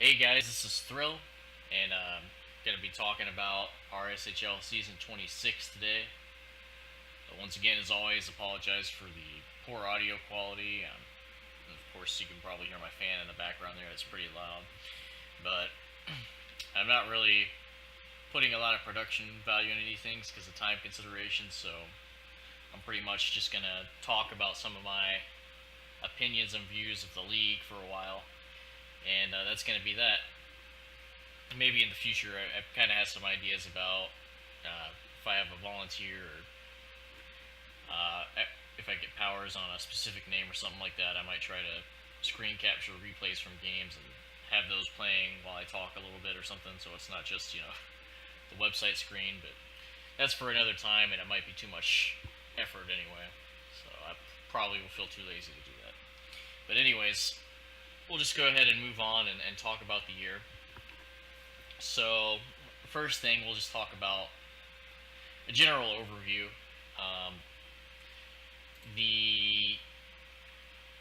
Hey guys, this is Thrill, and going to be talking about RSHL Season 26 today. Once again, as always, apologize for the poor audio quality. And of course, you can probably hear my fan in the background there, it's pretty loud. But I'm not really putting a lot of production value into these things because of time considerations, so I'm pretty much just going to talk about some of my opinions and views of the league for a while. And that's going to be that. Maybe in the future, I kind of have some ideas about if I have a volunteer or uh, if I get powers on a specific name or something like that. I might try to screen capture replays from games and have those playing while I talk a little bit or something, so it's not just the website screen. But that's for another time, and it might be too much effort anyway. So I probably will feel too lazy to do that. But anyways, we'll just go ahead and move on and talk about the year. So, first thing, we'll just talk about a general overview. Um, the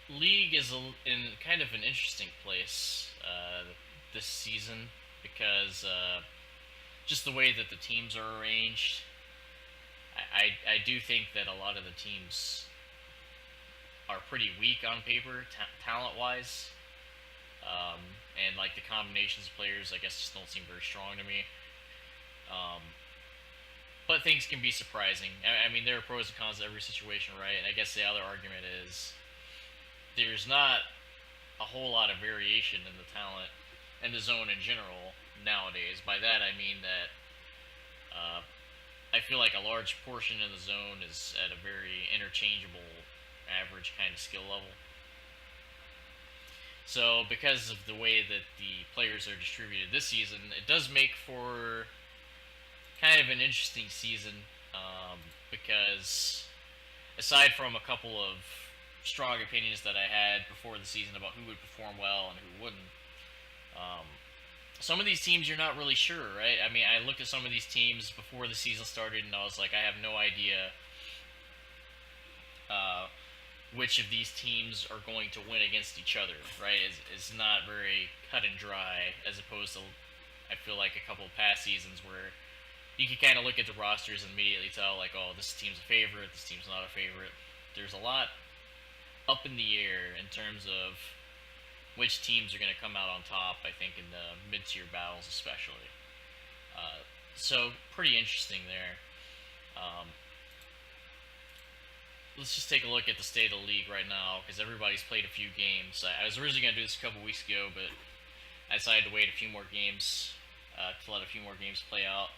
league is in kind of an interesting place this season because just the way that the teams are arranged. I do think that a lot of the teams are pretty weak on paper, talent wise. And like the combinations of players, I guess, just don't seem very strong to me. Um, but things can be surprising. I mean, there are pros and cons to every situation, right? And I guess the other argument is there's not a whole lot of variation in the talent and the zone in general nowadays. By that, I mean that uh, I feel like a large portion of the zone is at a very interchangeable, average kind of skill level. So, because of the way that the players are distributed this season, it does make for kind of an interesting season because, aside from a couple of strong opinions that I had before the season about who would perform well and who wouldn't, um, some of these teams you're not really sure, right? I mean, I looked at some of these teams before the season started and I was like, I have no idea uh, which of these teams are going to win against each other, right? Is not very cut and dry as opposed to, I feel like, a couple of past seasons where you can kind of look at the rosters and immediately tell, like, oh, this team's a favorite, this team's not a favorite. There's a lot up in the air in terms of which teams are going to come out on top, I think, in the mid-tier battles especially. Uh, so, pretty interesting there. Um, let's just take a look at the state of the league right now because everybody's played a few games. I was originally going to do this a couple weeks ago, but I decided to wait a few more games to let a few more games play out.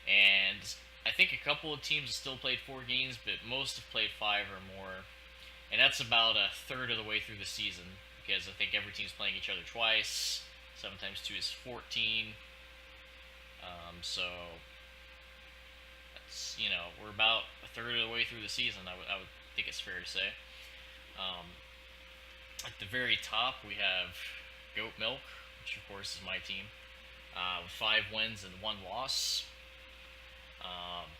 And I think a couple of teams have still played 4 games, but most have played 5 or more. And that's about a third of the way through the season because I think every team's playing each other twice. 7 times 2 is 14. So that's, we're about a third of the way through the season, I would think it's fair to say. Um, at the very top, we have Goat Milk, which of course is my team, with 5 wins and 1 loss. Um,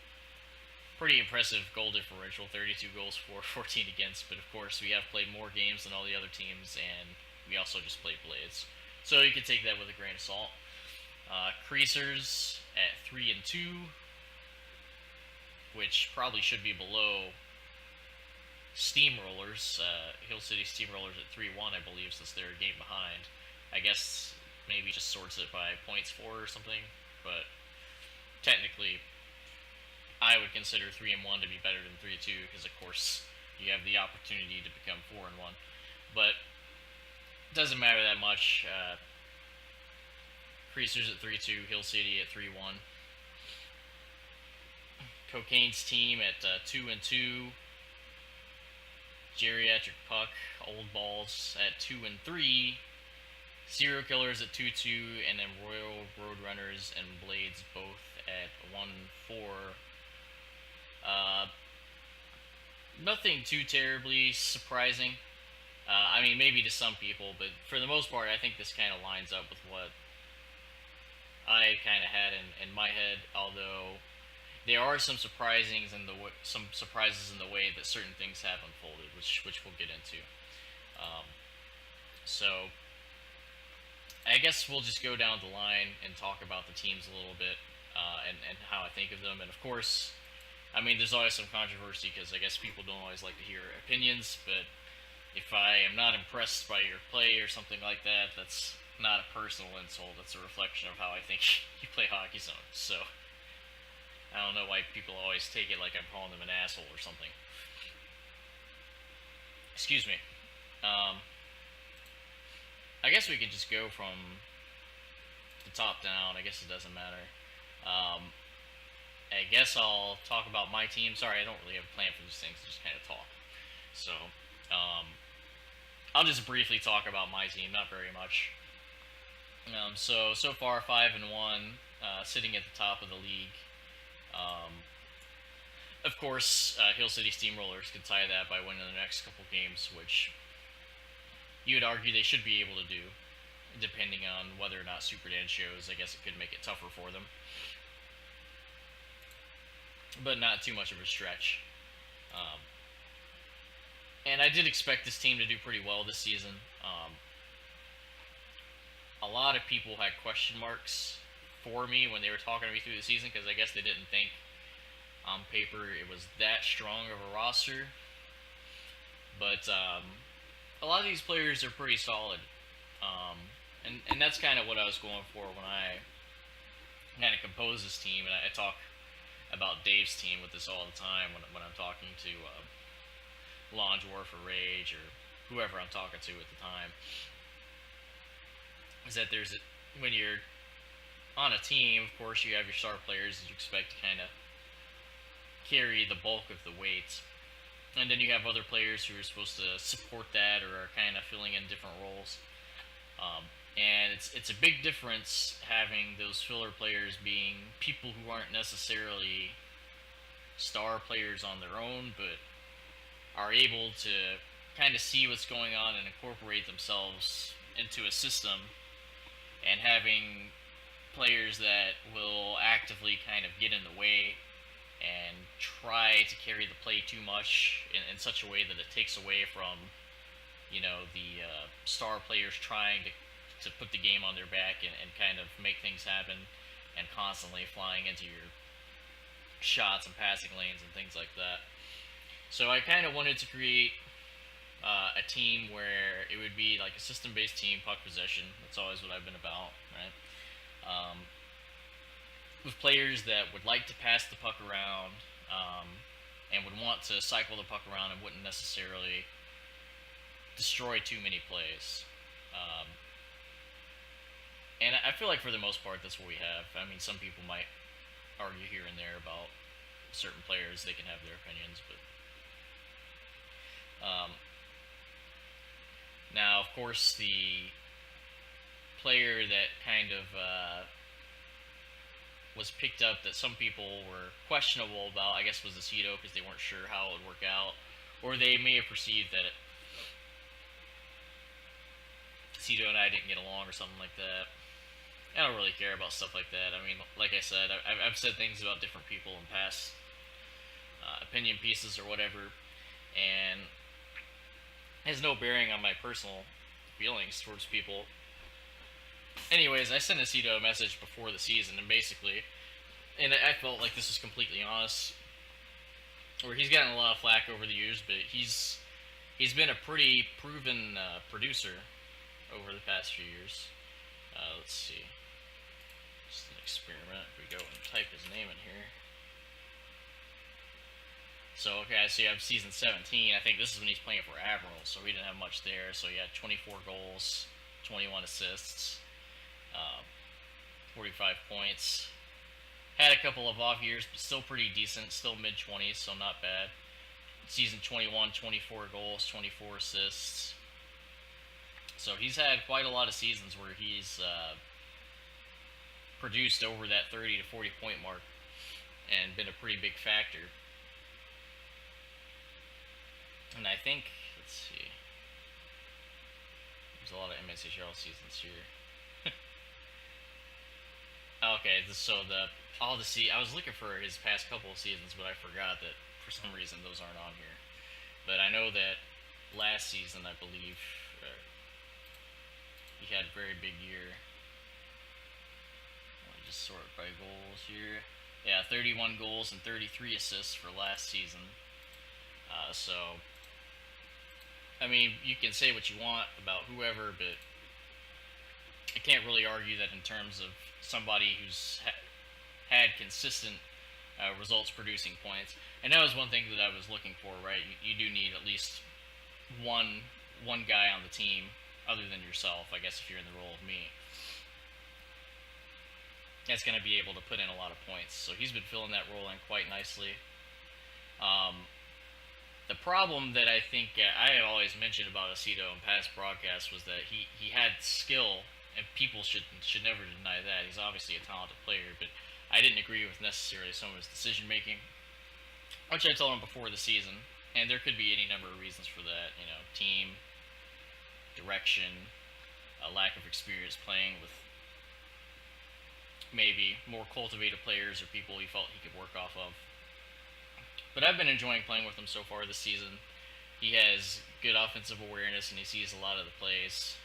pretty impressive goal differential, 32 goals for, 14 against, but of course we have played more games than all the other teams, and we also just played Blades. So you can take that with a grain of salt. Creasers at 3-2, which probably should be below Steamrollers. Hill City Steamrollers at 3-1, I believe, since they're a game behind. I guess maybe just sorts it by points for or something, but technically I would consider 3-1 to be better than 3-2 because, of course, you have the opportunity to become 4-1. But it doesn't matter that much. Creasers at 3-2, Hill City at 3-1. Cocaine's team at 2-2. Geriatric Puck, Old Balls at 2-3. Serial Killers at 2-2, and then Royal Roadrunners and Blades both at 1-4. Nothing too terribly surprising. I mean, maybe to some people, but for the most part, I think this kind of lines up with what I kind of had in my head. Although there are some surprises in the way that certain things have unfolded, which we'll get into. Um, so I guess we'll just go down the line and talk about the teams a little bit, and how I think of them. And of course, I mean, there's always some controversy because I guess people don't always like to hear opinions. But if I am not impressed by your play or something like that, that's not a personal insult. That's a reflection of how I think you play Hockey Zone. So I don't know why people always take it like I'm calling them an asshole or something. Excuse me. Um, I guess we could just go from the top down. I guess it doesn't matter. Um, I guess I'll talk about my team. Sorry, I don't really have a plan for these things. I just kind of talk. So, um, I'll just briefly talk about my team. Not very much. So far 5-1, sitting at the top of the league. Um, of course, Hill City Steamrollers could tie that by winning the next couple games, which you would argue they should be able to do, depending on whether or not Super Dan shows. I guess it could make it tougher for them, but not too much of a stretch. Um, and I did expect this team to do pretty well this season. A lot of people had question marks for me when they were talking to me through the season because I guess they didn't think on paper it was that strong of a roster. But a lot of these players are pretty solid. And that's kind of what I was going for when I kind of compose this team. And I talk about Dave's team with this all the time when I'm talking to Launch War for Rage or whoever I'm talking to at the time. Is that when you're on a team, of course, you have your star players that you expect to kind of carry the bulk of the weight. And then you have other players who are supposed to support that or are kind of filling in different roles. And it's a big difference having those filler players being people who aren't necessarily star players on their own, but are able to kind of see what's going on and incorporate themselves into a system, and having players that will actively kind of get in the way and try to carry the play too much in such a way that it takes away from, the star players trying to put the game on their back and kind of make things happen, and constantly flying into your shots and passing lanes and things like that. So I kind of wanted to create a team where it would be like a system-based team, puck possession. That's always what I've been about, right? With players that would like to pass the puck around, and would want to cycle the puck around and wouldn't necessarily destroy too many plays. And I feel like for the most part that's what we have. I mean, some people might argue here and there about certain players. They can have their opinions, but now, of course, the player that kind of was picked up that some people were questionable about, I guess, was Aceto, because they weren't sure how it would work out, or they may have perceived that Aceto and I didn't get along or something like that. I don't really care about stuff like that. I mean, like I said, I've said things about different people in past opinion pieces or whatever, and it has no bearing on my personal feelings towards people. Anyways, I sent Aceto a message before the season, and basically, and I felt like this was completely honest, where he's gotten a lot of flack over the years, but he's been a pretty proven producer over the past few years. Let's see. Just an experiment. If we go and type his name in here. So, okay, I see I have season 17. I think this is when he's playing for Admiral, so he didn't have much there. So he had 24 goals, 21 assists, 45 points. Had a couple of off years, but still pretty decent. Still mid-20s, so not bad. Season 21, 24 goals, 24 assists. So he's had quite a lot of seasons where he's produced over that 30 to 40 point mark and been a pretty big factor. And I think, let's see, there's a lot of RSHL seasons here. Okay, I was looking for his past couple of seasons, but I forgot that for some reason those aren't on here. But I know that last season, I believe, he had a very big year. Let me just sort by goals here. Yeah, 31 goals and 33 assists for last season. So, I mean, you can say what you want about whoever, but I can't really argue that in terms of somebody who's had consistent results producing points. And that was one thing that I was looking for, right? You do need at least one one guy on the team other than yourself, I guess, if you're in the role of me, that's going to be able to put in a lot of points. So he's been filling that role in quite nicely. The problem that I think I have always mentioned about Aceto in past broadcasts was that he had skill, and people should never deny that. He's obviously a talented player, but I didn't agree with necessarily some of his decision making, which I told him before the season. And there could be any number of reasons for that. You know, team direction, a lack of experience playing with maybe more cultivated players or people he felt he could work off of. But I've been enjoying playing with him so far this season. He has good offensive awareness and he sees a lot of the plays.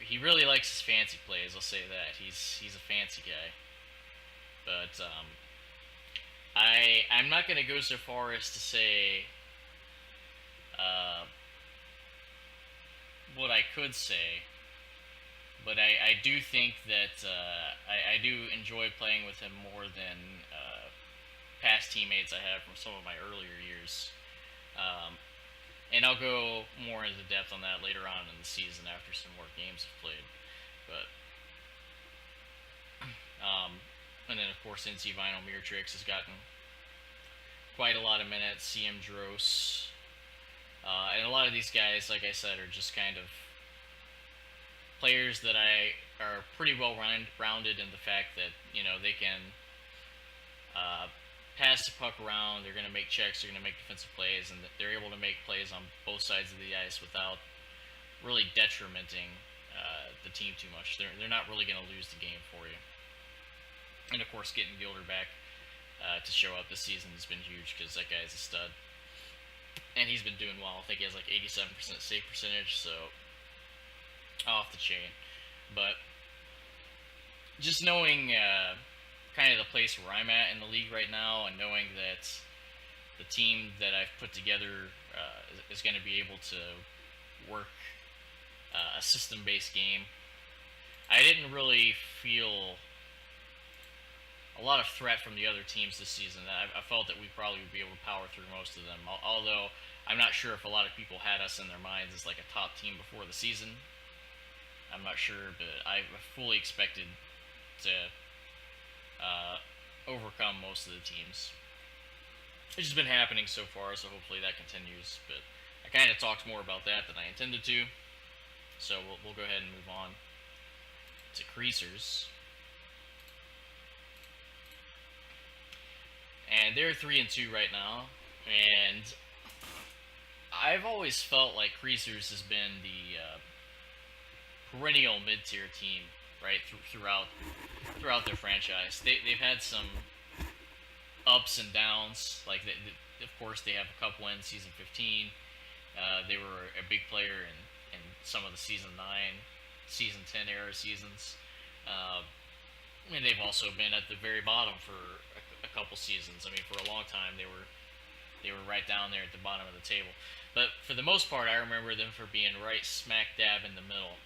He really likes his fancy plays. I'll say that he's a fancy guy. But I'm not going to go so far as to say what I could say, but I do think that I do enjoy playing with him more than past teammates I have from some of my earlier years. And I'll go more into depth on that later on in the season after some more games have played. But and then of course NC Vinyl Mirtrix has gotten quite a lot of minutes. CM Dros, and a lot of these guys, like I said, are just kind of players that I are pretty well rounded in the fact that they can pass the puck around. They're going to make checks. They're going to make defensive plays, and they're able to make plays on both sides of the ice without really detrimenting the team too much. They're not really going to lose the game for you. And of course, getting Gilder back to show up this season has been huge because that guy's a stud, and he's been doing well. I think he has like 87% save percentage, so off the chain. But just knowing kind of the place where I'm at in the league right now, and knowing that the team that I've put together is going to be able to work a system-based game, I didn't really feel a lot of threat from the other teams this season. I felt that we probably would be able to power through most of them, although I'm not sure if a lot of people had us in their minds as like a top team before the season. I'm not sure, but I fully expected to overcome most of the teams, which has been happening so far, so hopefully that continues. But I kind of talked more about that than I intended to, so we'll go ahead and move on to Creasers. And they're 3-2 right now, and I've always felt like Creasers has been the perennial mid-tier team, right, throughout their franchise. They've had some ups and downs. Like, of course, they have a cup win season 15. They were a big player in some of the season 9, season 10 era seasons. And they've also been at the very bottom for a couple seasons. I mean, for a long time, they were right down there at the bottom of the table. But for the most part, I remember them for being right smack dab in the middle.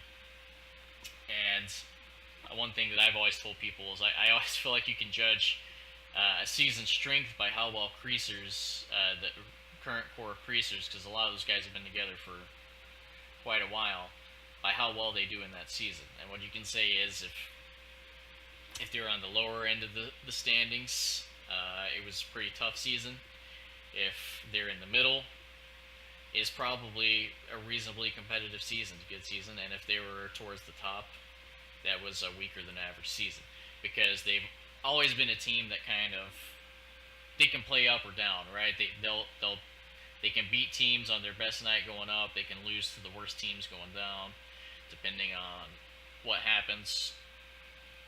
And one thing that I've always told people is I always feel like you can judge a season's strength by how well Creasers, the current core of Creasers, because a lot of those guys have been together for quite a while, by how well they do in that season. And what you can say is if they're on the lower end of the standings, it was a pretty tough season. If they're in the middle, it's probably a reasonably competitive season, a good season. And if they were towards the top, that was a weaker than average season, because they've always been a team that kind of, they can play up or down, right? They can beat teams on their best night going up. They can lose to the worst teams going down, depending on what happens.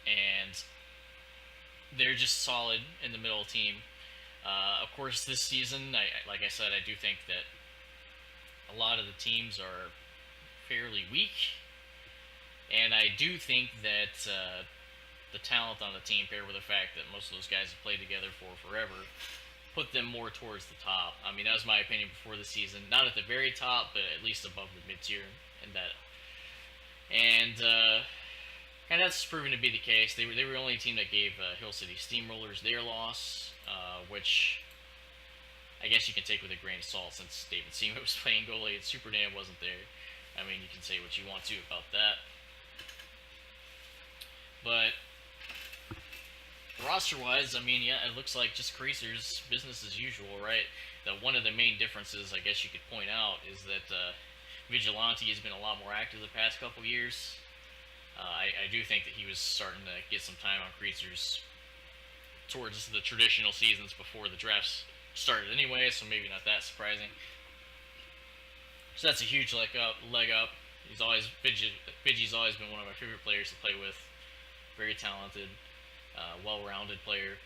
And they're just solid in the middle team. Of course, this season, like I said, I do think that a lot of the teams are fairly weak. And I do think that the talent on the team, paired with the fact that most of those guys have played together for forever, put them more towards the top. I mean, that was my opinion before the season. Not at the very top, but at least above the mid tier, and that. And that's proven to be the case. They were the only team that gave Hill City Steamrollers their loss, which I guess you can take with a grain of salt since David Seaman was playing goalie and Super Dan wasn't there. I mean, you can say what you want to about that. But roster-wise, I mean, yeah, it looks like just Creasers business as usual, right? One of the main differences, I guess you could point out, is that Vigilante has been a lot more active the past couple years. I do think that he was starting to get some time on Creasers towards the traditional seasons before the drafts started anyway, so maybe not that surprising. So that's a huge leg up. Pidgey's always been one of my favorite players to play with. Very talented, well-rounded player.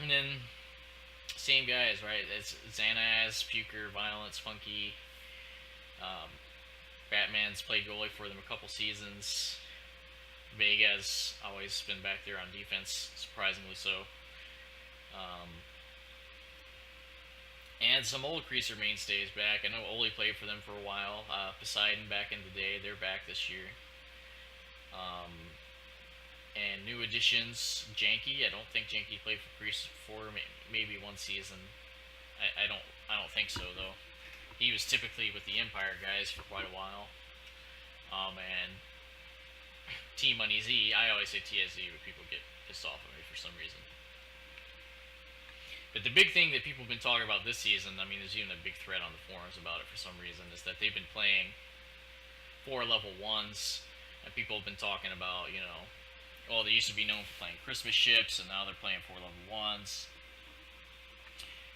And then same guys, right? It's Xanaz, Puker, Violence, Funky. Batman's played goalie for them a couple seasons. Vega's always been back there on defense, surprisingly so. And some old Creaser mainstays back. I know Oli played for them for a while. Poseidon back in the day, they're back this year. And new additions, Janky. I don't think Janky played for Creaser before. Maybe one season. I don't think so though. He was typically with the Empire guys for quite a while. And T Money Z. I always say TSZ, but people get pissed off at me for some reason. But the big thing that people have been talking about this season, I mean, there's even a big thread on the forums about it for some reason, is that they've been playing 4 level 1s, and people have been talking about, oh, they used to be known for playing Christmas ships, and now they're playing 4 level 1s.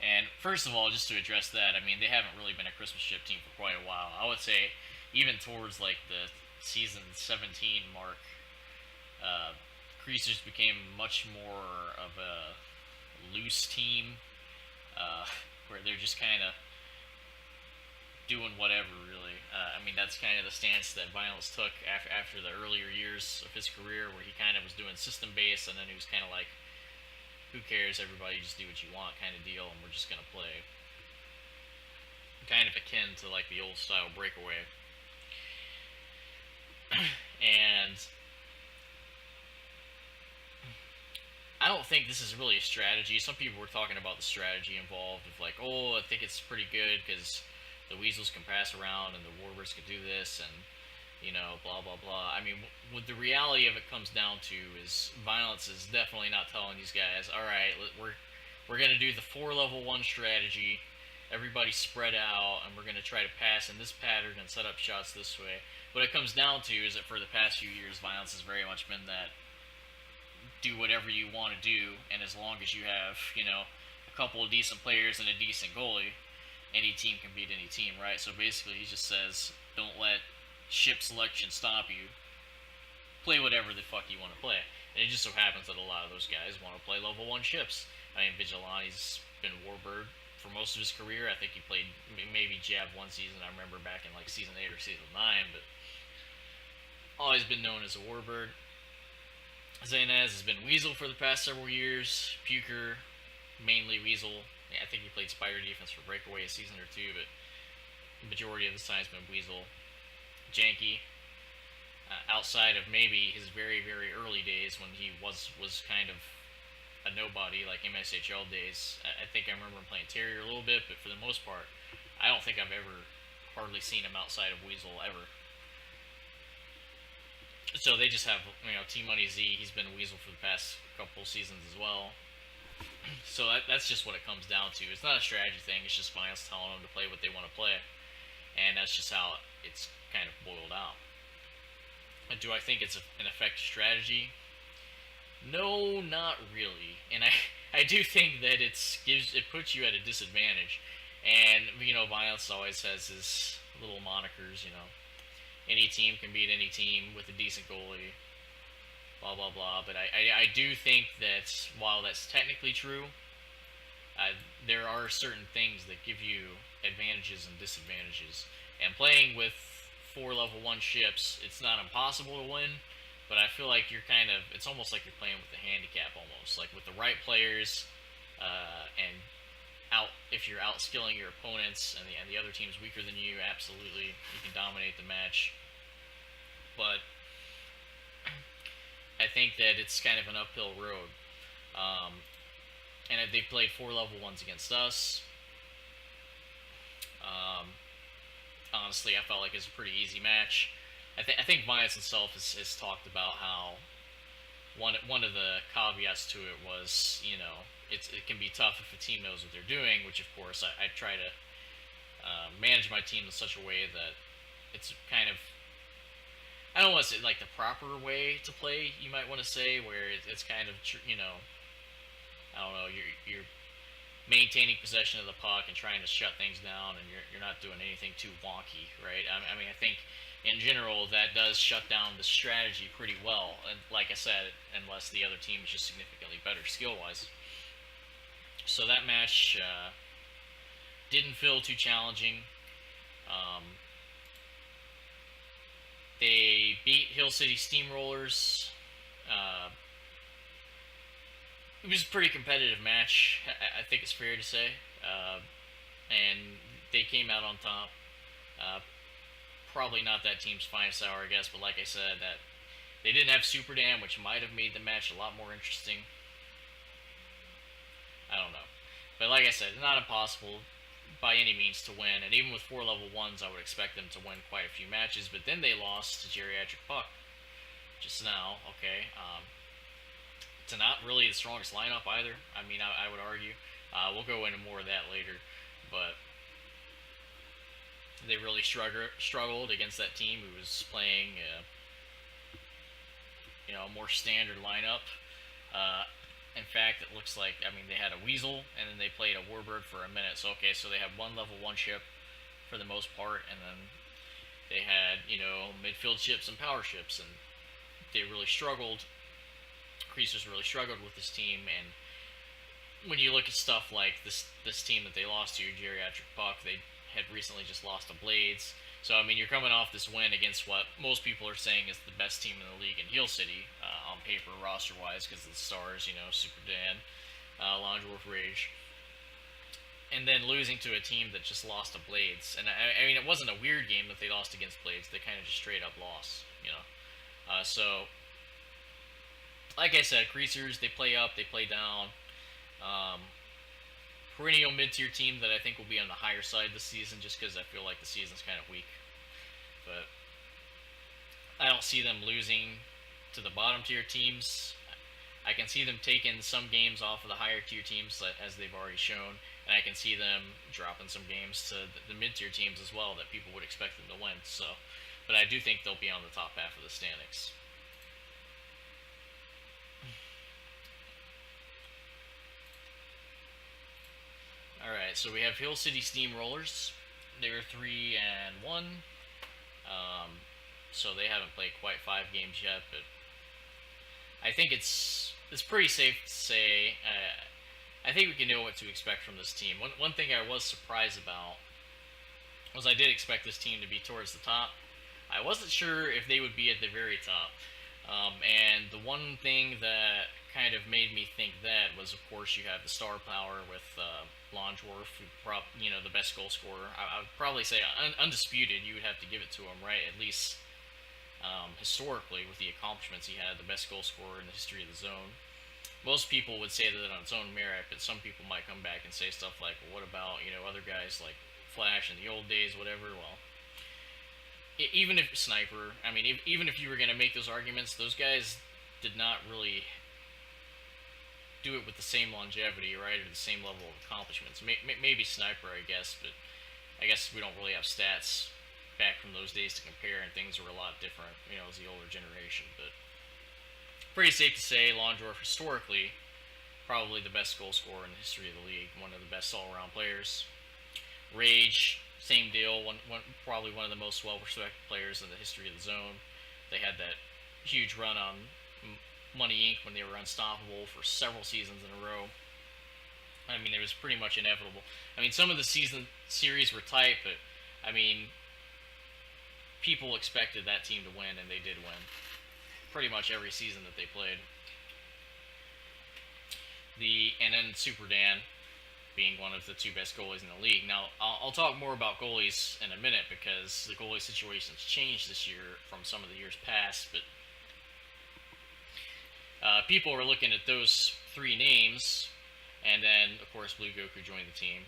And first of all, just to address that, I mean, they haven't really been a Christmas ship team for quite a while. I would say even towards like the season 17 mark, Creasers became much more of a loose team, where they're just kind of doing whatever, really. I mean, that's kind of the stance that Violence took after the earlier years of his career, where he kind of was doing system-based, and then he was kind of like, who cares, everybody just do what you want kind of deal, and we're just going to play. Kind of akin to like the old style breakaway. And I don't think this is really a strategy. Some people were talking about the strategy involved of like, oh, I think it's pretty good because the Weasels can pass around and the Warbirds can do this and, blah, blah, blah. I mean, what the reality of it comes down to is Violence is definitely not telling these guys, all right, we're going to do the 4 level 1 strategy. Everybody spread out, and we're going to try to pass in this pattern and set up shots this way. What it comes down to is that for the past few years, Violence has very much been that do whatever you want to do, and as long as you have, a couple of decent players and a decent goalie, any team can beat any team, right? So basically, he just says, don't let ship selection stop you. Play whatever the fuck you want to play. And it just so happens that a lot of those guys want to play level 1 ships. I mean, Vigilante's been Warbird for most of his career. I think he played maybe Jab one season. I remember back in like season 8 or season 9, but always been known as a Warbird. Xanaz has been Weasel for the past several years. Puker, mainly Weasel. Yeah, I think he played Spider Defense for Breakaway a season or two, but the majority of the time has been Weasel. Janky, outside of maybe his very, very early days when he was kind of a nobody, like MSHL days. I think I remember him playing Terrier a little bit, but for the most part, I don't think I've ever hardly seen him outside of Weasel ever. So they just have, T Money Z. He's been Weasel for the past couple seasons as well. So that's just what it comes down to. It's not a strategy thing. It's just Violence telling them to play what they want to play, and that's just how it's kind of boiled out. And do I think it's an effective strategy? No, not really. And I do think that it puts you at a disadvantage. And Violence always has his little monikers. Any team can beat any team with a decent goalie. Blah blah blah. But I do think that while that's technically true, there are certain things that give you advantages and disadvantages. And playing with 4 level 1 ships, it's not impossible to win, but I feel like it's almost like you're playing with a handicap almost. Like with the right players, and if you're outskilling your opponents and the other team's weaker than you, absolutely, you can dominate the match. But I think that it's kind of an uphill road. Um, and if they played 4 level 1s against us, um, honestly, I felt like it was a pretty easy match. I think Viance himself has talked about how one of the caveats to it was, it can be tough if a team knows what they're doing, which of course I try to manage my team in such a way that it's kind of, I don't want to say like the proper way to play, you might want to say, where it's kind of, I don't know, you're maintaining possession of the puck and trying to shut things down, and you're not doing anything too wonky, right? I mean, I think in general that does shut down the strategy pretty well, and like I said, unless the other team is just significantly better skill wise. So that match didn't feel too challenging. Um, they beat Hill City Steamrollers. Uh, it was a pretty competitive match, I think it's fair to say. And they came out on top. Uh, Probably not that team's finest hour, I guess, but like I said, that they didn't have Super Dam, which might have made the match a lot more interesting. I don't know. But like I said, not impossible by any means to win, and even with 4 level 1s, I would expect them to win quite a few matches, but then they lost to Geriatric Puck just now, okay? To not really the strongest lineup either. I mean, I would argue. We'll go into more of that later, but they really struggled against that team who was playing, a more standard lineup. Uh, in fact, it looks like, I mean, they had a Weasel, and then they played a Warbird for a minute. So, okay, so they had one level 1 ship for the most part, and then they had, midfield ships and power ships, and they really struggled. Creasers really struggled with this team, and when you look at stuff like this team that they lost to, Geriatric Puck, they had recently just lost to Blades. So, I mean, you're coming off this win against what most people are saying is the best team in the league in Heel City, on paper, roster-wise, because of the stars, Super Dan, Longdorf Rage. And then losing to a team that just lost to Blades. And, I mean, it wasn't a weird game that they lost against Blades. They kind of just straight-up lost. So, like I said, Creasers, they play up, they play down. Perennial mid-tier team that I think will be on the higher side this season, just because I feel like the season's kind of weak. But I don't see them losing to the bottom tier teams. I can see them taking some games off of the higher tier teams, as they've already shown, and I can see them dropping some games to the mid-tier teams as well that people would expect them to win. So, but I do think they'll be on the top half of the standings. Alright, so we have Hill City Steamrollers. They're 3-1. So they haven't played quite 5 games yet, but I think it's pretty safe to say. I think we can know what to expect from this team. One thing I was surprised about was I did expect this team to be towards the top. I wasn't sure if they would be at the very top. And the one thing that kind of made me think that was, of course, you have the star power with Longdorf, the best goal scorer. I would probably say undisputed. You would have to give it to him, right? At least historically, with the accomplishments he had, the best goal scorer in the history of the zone. Most people would say that on its own merit, but some people might come back and say stuff like, well, what about other guys like Flash in the old days, whatever. Well, even if Sniper, I mean, even if you were going to make those arguments, those guys did not really do it with the same longevity, right, or the same level of accomplishments. Maybe Sniper, I guess, but I guess we don't really have stats back from those days to compare, and things were a lot different, as the older generation. But pretty safe to say, Longdorf historically probably the best goal scorer in the history of the league, one of the best all-around players. Rage, same deal, probably one of the most well-respected players in the history of the zone. They had that huge run on Money Inc. when they were unstoppable for several seasons in a row. I mean, it was pretty much inevitable. I mean, some of the series were tight, but I mean, people expected that team to win, and they did win pretty much every season that they played. And then Super Dan being one of the two best goalies in the league. Now, I'll talk more about goalies in a minute because the goalie situation's changed this year from some of the years past. But people were looking at those three names, and then of course Blue Goku joined the team,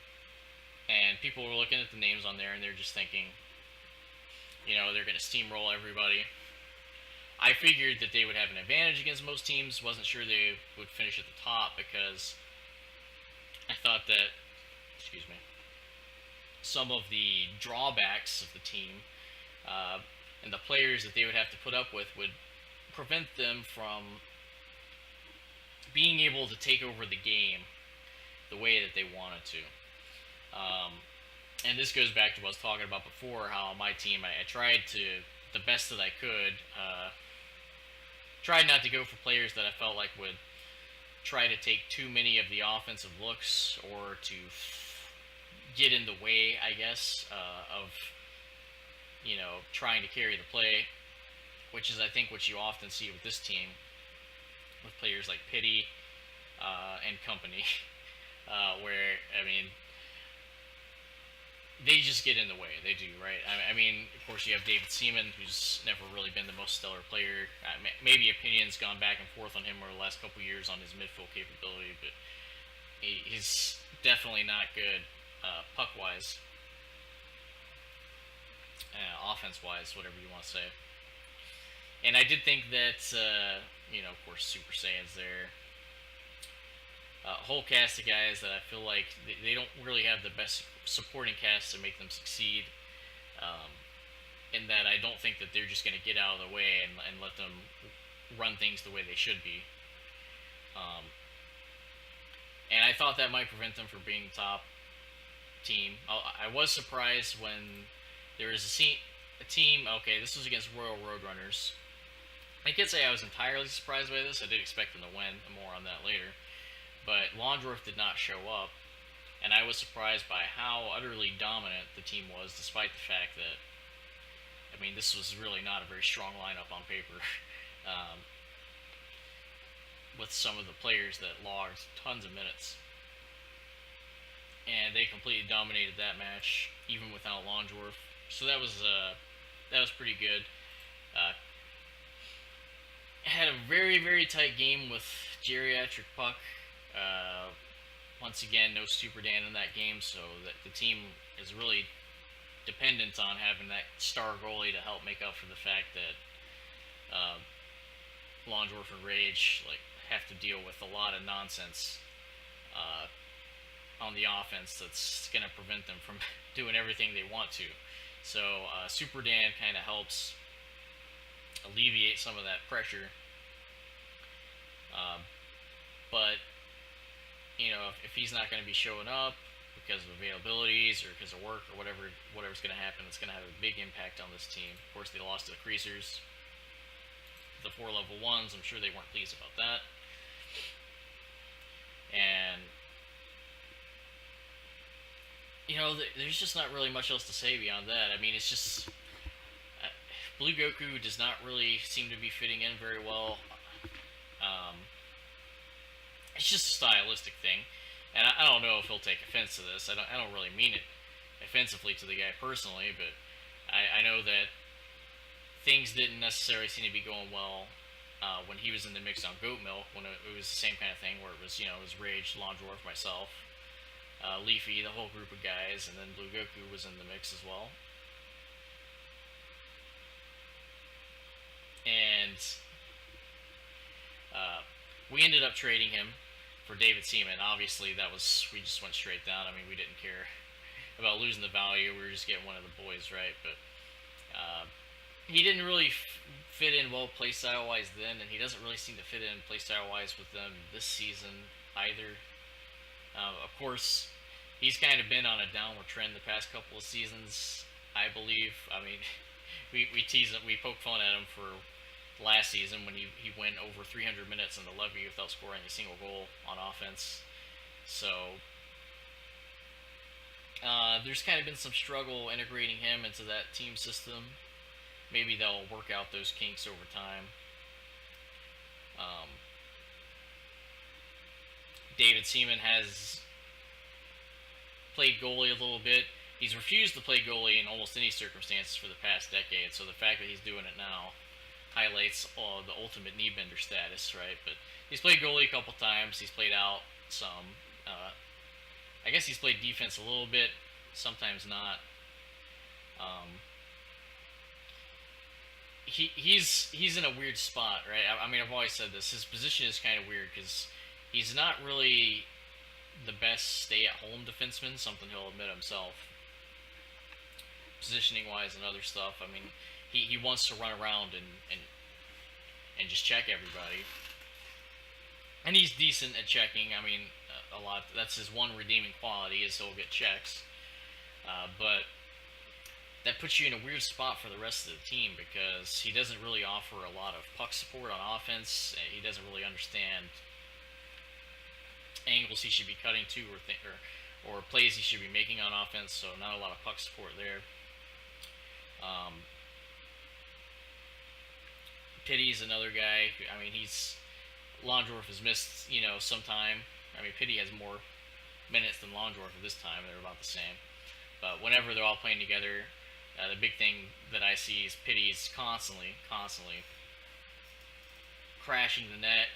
and people were looking at the names on there, and they're just thinking, they're going to steamroll everybody. I figured that they would have an advantage against most teams. Wasn't sure they would finish at the top because I thought that, some of the drawbacks of the team and the players that they would have to put up with would prevent them from being able to take over the game the way that they wanted to. And this goes back to what I was talking about before, how my team, I tried to, the best that I could, tried not to go for players that I felt like would try to take too many of the offensive looks or to get in the way, I guess, of trying to carry the play, which is I think what you often see with this team, with players like Pity and company, where they just get in the way. They do, right? Of course, you have David Seaman, who's never really been the most stellar player. Maybe opinions gone back and forth on him over the last couple years on his midfield capability, but he's definitely not good puck-wise, offense-wise, whatever you want to say. And I did think that, of course, Super Saiyan's there. A whole cast of guys that I feel like they don't really have the best supporting cast to make them succeed. In that I don't think that they're just going to get out of the way and let them run things the way they should be. And I thought that might prevent them from being top team. I was surprised when there was a team. Okay, this was against Royal Roadrunners. I can't say I was entirely surprised by this. I did expect them to win. More on that later. But Londorf did not show up, and I was surprised by how utterly dominant the team was, despite the fact that, this was really not a very strong lineup on paper, with some of the players that logged tons of minutes. And they completely dominated that match, even without Londorf. So that was pretty good. Had a very, very tight game with Geriatric Puck. Once again, no Super Dan in that game, so that the team is really dependent on having that star goalie to help make up for the fact that Londorf and Rage have to deal with a lot of nonsense on the offense that's going to prevent them from doing everything they want to. So Super Dan kind of helps alleviate some of that pressure. But if he's not going to be showing up because of availabilities or because of work or whatever's going to happen, it's going to have a big impact on this team. Of course, they lost to the Creasers, the 4 level 1s. I'm sure they weren't pleased about that. And there's just not really much else to say beyond that. It's just Blue Goku does not really seem to be fitting in very well. It's just a stylistic thing, and I don't know if he'll take offense to this. I don't really mean it offensively to the guy personally, but I know that things didn't necessarily seem to be going well when he was in the mix on Goat Milk, when it was the same kind of thing where it was, it was Rage, Londorf, myself, Leafy, the whole group of guys, and then Blue Goku was in the mix as well. And we ended up trading him for David Seaman. Obviously, we just went straight down. We didn't care about losing the value. We were just getting one of the boys, right? But he didn't really fit in well playstyle-wise then, and he doesn't really seem to fit in playstyle-wise with them this season either. Of course, he's kind of been on a downward trend the past couple of seasons, I believe. We tease him, we poke fun at him for last season when he went over 300 minutes in the levy without scoring a single goal on offense. So there's kind of been some struggle integrating him into that team system. maybe they'll work out those kinks over time. Um, David Seaman has played goalie a little bit. He's refused to play goalie in almost any circumstances for the past decade, so the fact that he's doing it now highlights the ultimate knee bender status, right? But he's played goalie a couple times. He's played out some. I guess he's played defense a little bit, sometimes not. Um, he's in a weird spot, right? I mean, I've always said this. His position is kind of weird because he's not really the best stay-at-home defenseman. Something he'll admit himself. Positioning wise and other stuff. I mean, he wants to run around and just check everybody. And he's decent at checking. I mean, a lot. That's his one redeeming quality is he'll get checks. But that puts you in a weird spot for the rest of the team because he doesn't really offer a lot of puck support on offense. He doesn't really understand angles he should be cutting to or plays he should be making on offense. So not a lot of puck support there. Pitty's another guy. I mean, Londorf has missed, some time. I mean, Pitty has more minutes than Londorf at this time. They're about the same. But whenever they're all playing together, the big thing that I see is Pitty's constantly crashing the net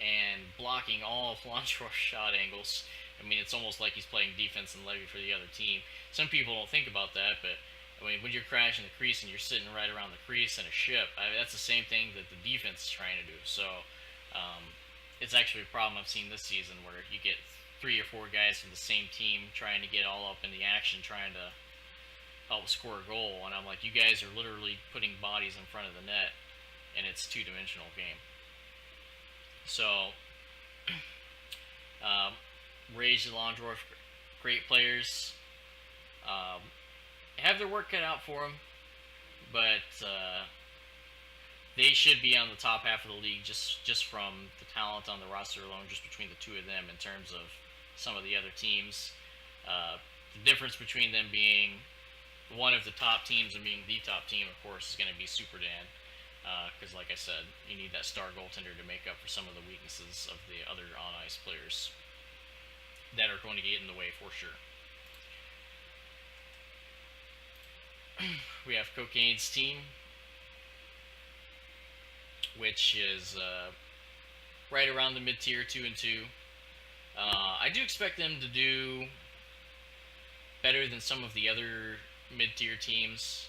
and blocking all of Londorf's shot angles. I mean, it's almost like he's playing defense and levy for the other team. Some people don't think about that, but I mean, when you're crashing the crease and you're sitting right around the crease in a ship, that's the same thing that the defense is trying to do. So it's actually a problem I've seen this season where you get 3 or 4 guys from the same team trying to get all up in the action, trying to help score a goal, and I'm like, you guys are literally putting bodies in front of the net, and it's a 2-dimensional game. So, Rage and Londorf, great players. Have their work cut out for them, but they should be on the top half of the league just from the talent on the roster alone, just between the two of them in terms of some of the other teams. The difference between them being one of the top teams and being the top team, of course, is going to be Super Dan. Because, like I said, you need that star goaltender to make up for some of the weaknesses of the other on-ice players that are going to get in the way for sure. We have Cocaine's team, which is right around the mid-tier, 2-2. I do expect them to do better than some of the other mid-tier teams.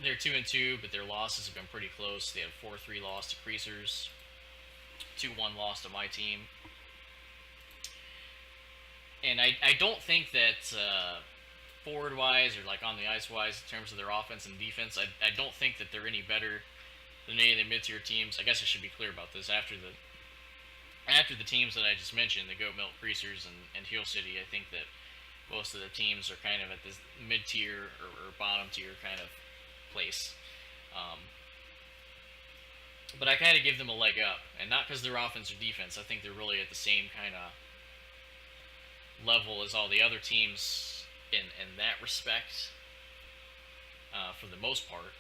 They're 2-2, but their losses have been pretty close. They have 4-3 loss to Creasers, 2-1 loss to my team. And I don't think that forward-wise or like on the ice-wise in terms of their offense and defense, I don't think that they're any better than any of the mid-tier teams. I guess I should be clear about this. After the teams that I just mentioned, the Goat Milk Creasers and Heel City, I think that most of the teams are kind of at this mid-tier or bottom-tier kind of place. But I kind of give them a leg up, and not because they're offense or defense. I think they're really at the same kind of level as all the other teams in that respect, for the most part.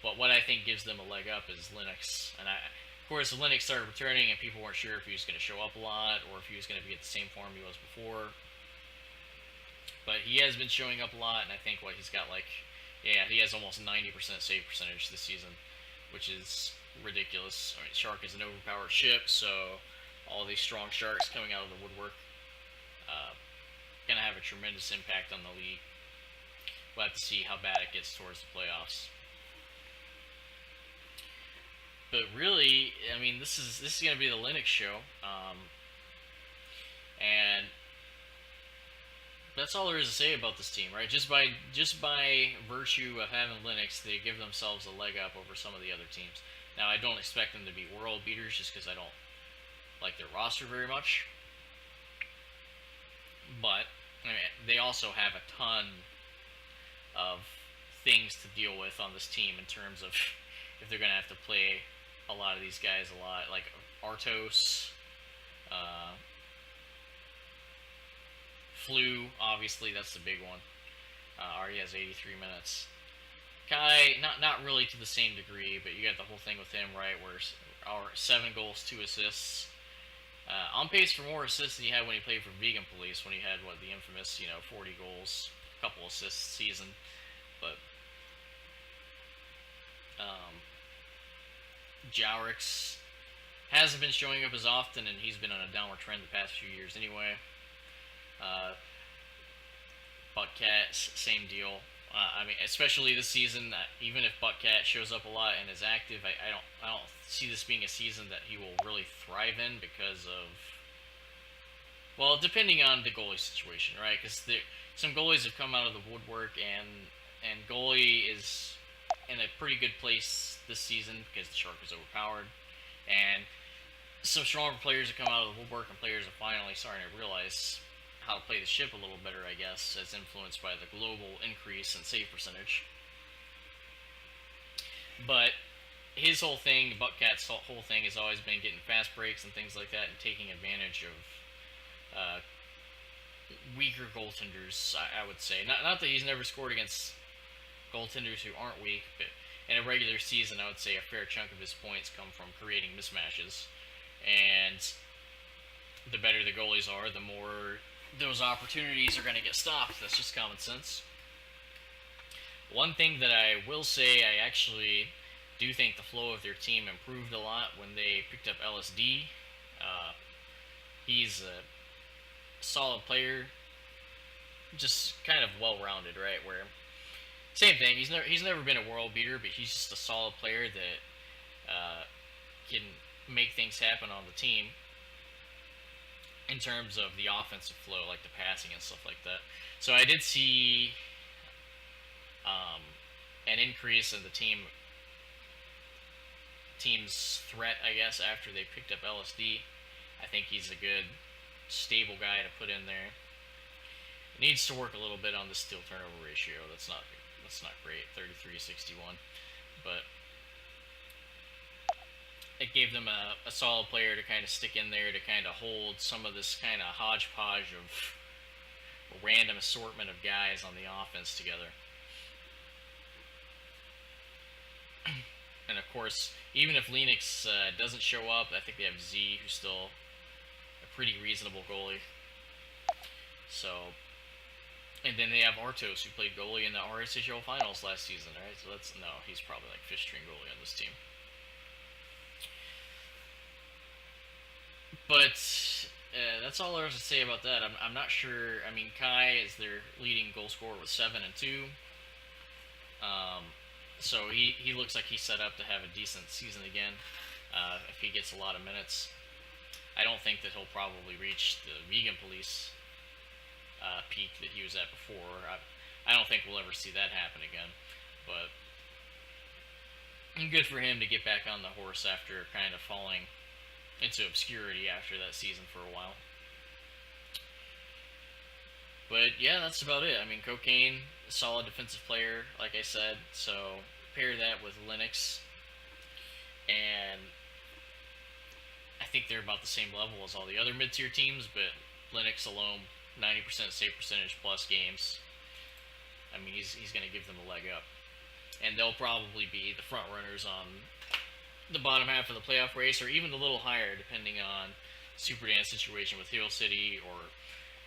But what I think gives them a leg up is Linux. And of course, Linux started returning, and people weren't sure if he was going to show up a lot or if he was going to be at the same form he was before. But he has been showing up a lot, and I think he's got he has almost 90% save percentage this season, which is ridiculous. I mean, Shark is an overpowered ship, so all these strong Sharks coming out of the woodwork going to have a tremendous impact on the league. We'll have to see how bad it gets towards the playoffs. But really, I mean, this is going to be the Linux show, and that's all there is to say about this team, right? Just by virtue of having Linux, they give themselves a leg up over some of the other teams. Now, I don't expect them to be world beaters just because I don't like their roster very much. But I mean, they also have a ton of things to deal with on this team in terms of if they're going to have to play a lot of these guys a lot, like Artos, Flu, obviously that's the big one. Already has 83 minutes. Kai, not really to the same degree, but you got the whole thing with him, right? Where our 7 goals, 2 assists. On pace for more assists than he had when he played for Vegan Police, when he had the infamous 40 goals, couple assists season. But Jowrix hasn't been showing up as often, and he's been on a downward trend the past few years anyway. Buttcat, same deal. I mean, especially this season, even if Buttcat shows up a lot and is active, I don't see this being a season that he will really thrive in because of, well, depending on the goalie situation, right? Because some goalies have come out of the woodwork, and goalie is in a pretty good place this season because the Shark is overpowered, and some stronger players have come out of the woodwork, and players are finally starting to realize how to play the ship a little better, I guess, as influenced by the global increase in save percentage. But his whole thing, Buttcat's whole thing, has always been getting fast breaks and things like that, and taking advantage of weaker goaltenders, I would say. Not that he's never scored against goaltenders who aren't weak, but in a regular season, I would say a fair chunk of his points come from creating mismatches. And the better the goalies are, the more those opportunities are going to get stopped. That's just common sense. One thing that I will say, I actually do think the flow of their team improved a lot when they picked up LSD. He's a solid player, just kind of well-rounded, right? Where same thing, he's never been a world beater, but he's just a solid player that can make things happen on the team in terms of the offensive flow, like the passing and stuff like that. So I did see an increase in the team's threat, I guess, after they picked up LSD. I think he's a good, stable guy to put in there. It needs to work a little bit on the steal turnover ratio. That's not great, 33-61, but it gave them a solid player to kind of stick in there to kind of hold some of this kind of hodgepodge of a random assortment of guys on the offense together. And of course, even if Lennox doesn't show up, I think they have Z, who's still a pretty reasonable goalie. So, and then they have Artos, who played goalie in the RSHL finals last season, right? So he's probably like fifth string goalie on this team. But that's all there is to say about that. I'm not sure. I mean, Kai is their leading goal scorer with 7 and 2. So he looks like he's set up to have a decent season again if he gets a lot of minutes. I don't think that he'll probably reach the Vegan Police peak that he was at before. I don't think we'll ever see that happen again. But good for him to get back on the horse after kind of falling into obscurity after that season for a while. But yeah, that's about it. I mean, Cocaine, a solid defensive player, like I said. So pair that with Lennox, and I think they're about the same level as all the other mid-tier teams, but Lennox alone, 90% save percentage plus games. I mean, he's going to give them a leg up. And they'll probably be the front runners on the bottom half of the playoff race, or even a little higher, depending on Super Dan situation with Hill City, or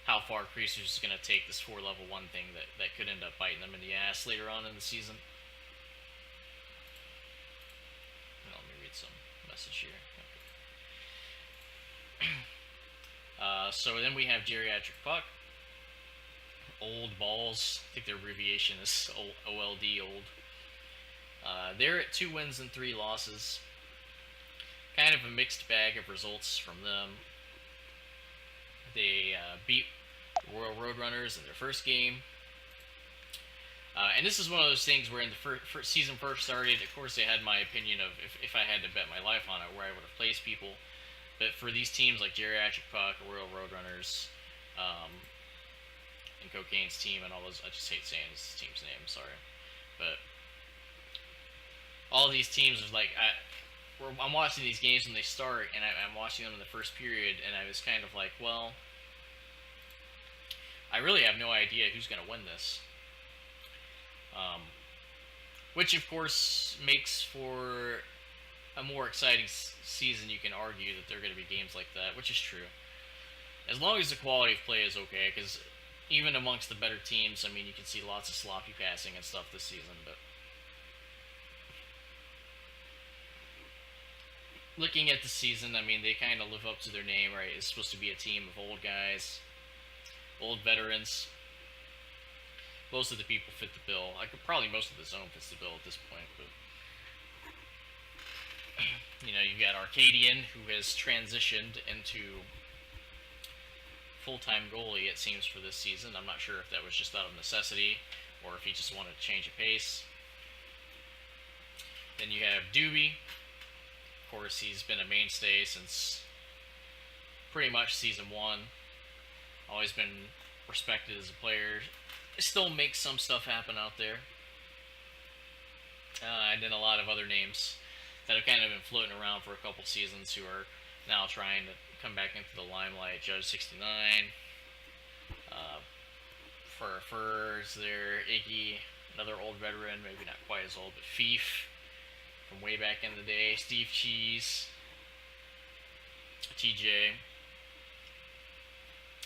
how far Creasers is going to take this 4-level 1 thing that could end up biting them in the ass later on in the season. Let me read some message here. Okay. So then we have Geriatric Puck. Old Balls. I think their abbreviation is OLD, old. They're at 2 wins and 3 losses. Kind of a mixed bag of results from them. They beat Royal Roadrunners in their first game. And this is one of those things where in the first season first started, of course they had my opinion of if I had to bet my life on it, where I would have placed people. But for these teams like Geriatric Puck, Royal Roadrunners, and Cocaine's team, and all those, I just hate saying this team's name, sorry. But all these teams are like, I'm watching these games when they start, and I'm watching them in the first period, and I was kind of like, well, I really have no idea who's going to win this. which of course makes for a more exciting season. You can argue that there are going to be games like that, which is true, as long as the quality of play is okay. Because even amongst the better teams, I mean, you can see lots of sloppy passing and stuff this season. But looking at the season, I mean, they kind of live up to their name, right? It's supposed to be a team of old guys, old veterans. Most of the people fit the bill. Probably most of the zone fits the bill at this point, but you've got Arcadian, who has transitioned into full-time goalie, it seems, for this season. I'm not sure if that was just out of necessity or if he just wanted to change a pace. Then you have Doobie. Of course, he's been a mainstay since pretty much season 1. Always been respected as a player. Still makes some stuff happen out there. And then a lot of other names that have kind of been floating around for a couple seasons who are now trying to come back into the limelight. Judge 69, Furs there, Iggy, another old veteran, maybe not quite as old, but Fief from way back in the day, Steve Cheese, TJ.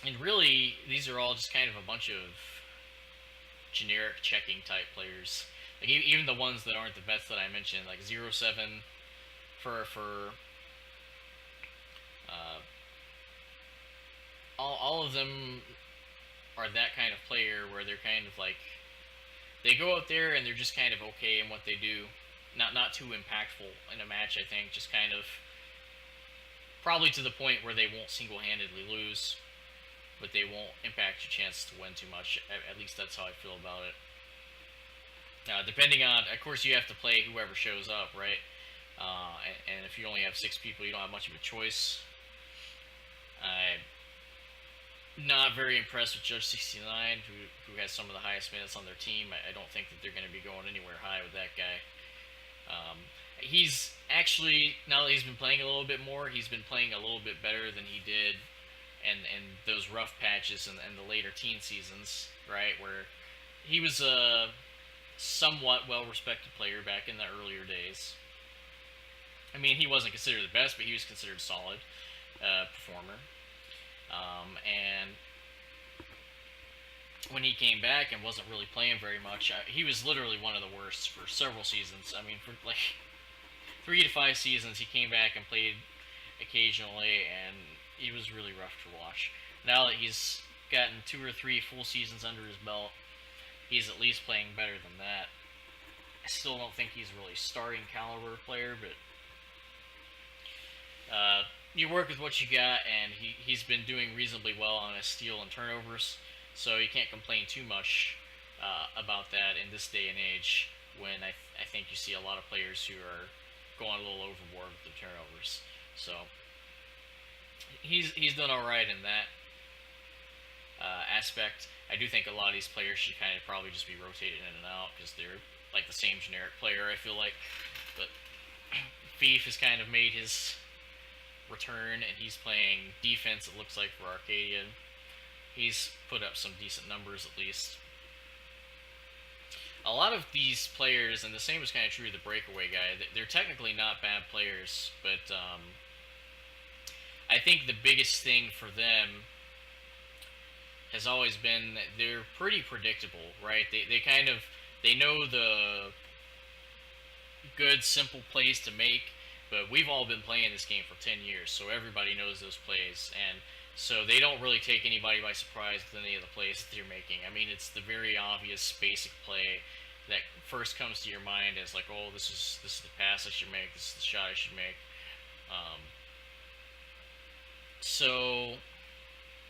And really, these are all just kind of a bunch of generic checking type players. Like even the ones that aren't the vets that I mentioned, like 07, Fur, all of them are that kind of player where they're kind of like, they go out there and they're just kind of okay in what they do. Not too impactful in a match, I think. Just kind of probably to the point where they won't single-handedly lose, but they won't impact your chance to win too much. At least that's how I feel about it. Depending on, of course, you have to play whoever shows up, right? And if you only have 6 people, you don't have much of a choice. I'm not very impressed with Judge 69, who has some of the highest minutes on their team. I don't think that they're going to be going anywhere high with that guy. He's actually, now that he's been playing a little bit more, he's been playing a little bit better than he did and those rough patches and the later teen seasons, right, where he was a somewhat well-respected player back in the earlier days. I mean, he wasn't considered the best, but he was considered a solid performer. And when he came back and wasn't really playing very much, he was literally one of the worst for several seasons. I mean, for like 3 to 5 seasons, he came back and played occasionally, and he was really rough to watch. Now that he's gotten 2 or 3 full seasons under his belt, he's at least playing better than that. I still don't think he's a really starting caliber player, but you work with what you got, and he's been doing reasonably well on his steal and turnovers, so you can't complain too much about that in this day and age when I think you see a lot of players who are going a little overboard with the turnovers. So he's done all right in that aspect. I do think a lot of these players should kind of probably just be rotated in and out because they're like the same generic player, I feel like. But Fief has kind of made his return, and he's playing defense, it looks like, for Arcadian. He's put up some decent numbers, at least. A lot of these players, and the same is kind of true of the breakaway guy, they're technically not bad players, but I think the biggest thing for them has always been that they're pretty predictable, right? They know the good, simple plays to make, but we've all been playing this game for 10 years, so everybody knows those plays, and so they don't really take anybody by surprise with any of the plays that they're making. I mean, it's the very obvious basic play that first comes to your mind as like, oh, this is the pass I should make, this is the shot I should make. So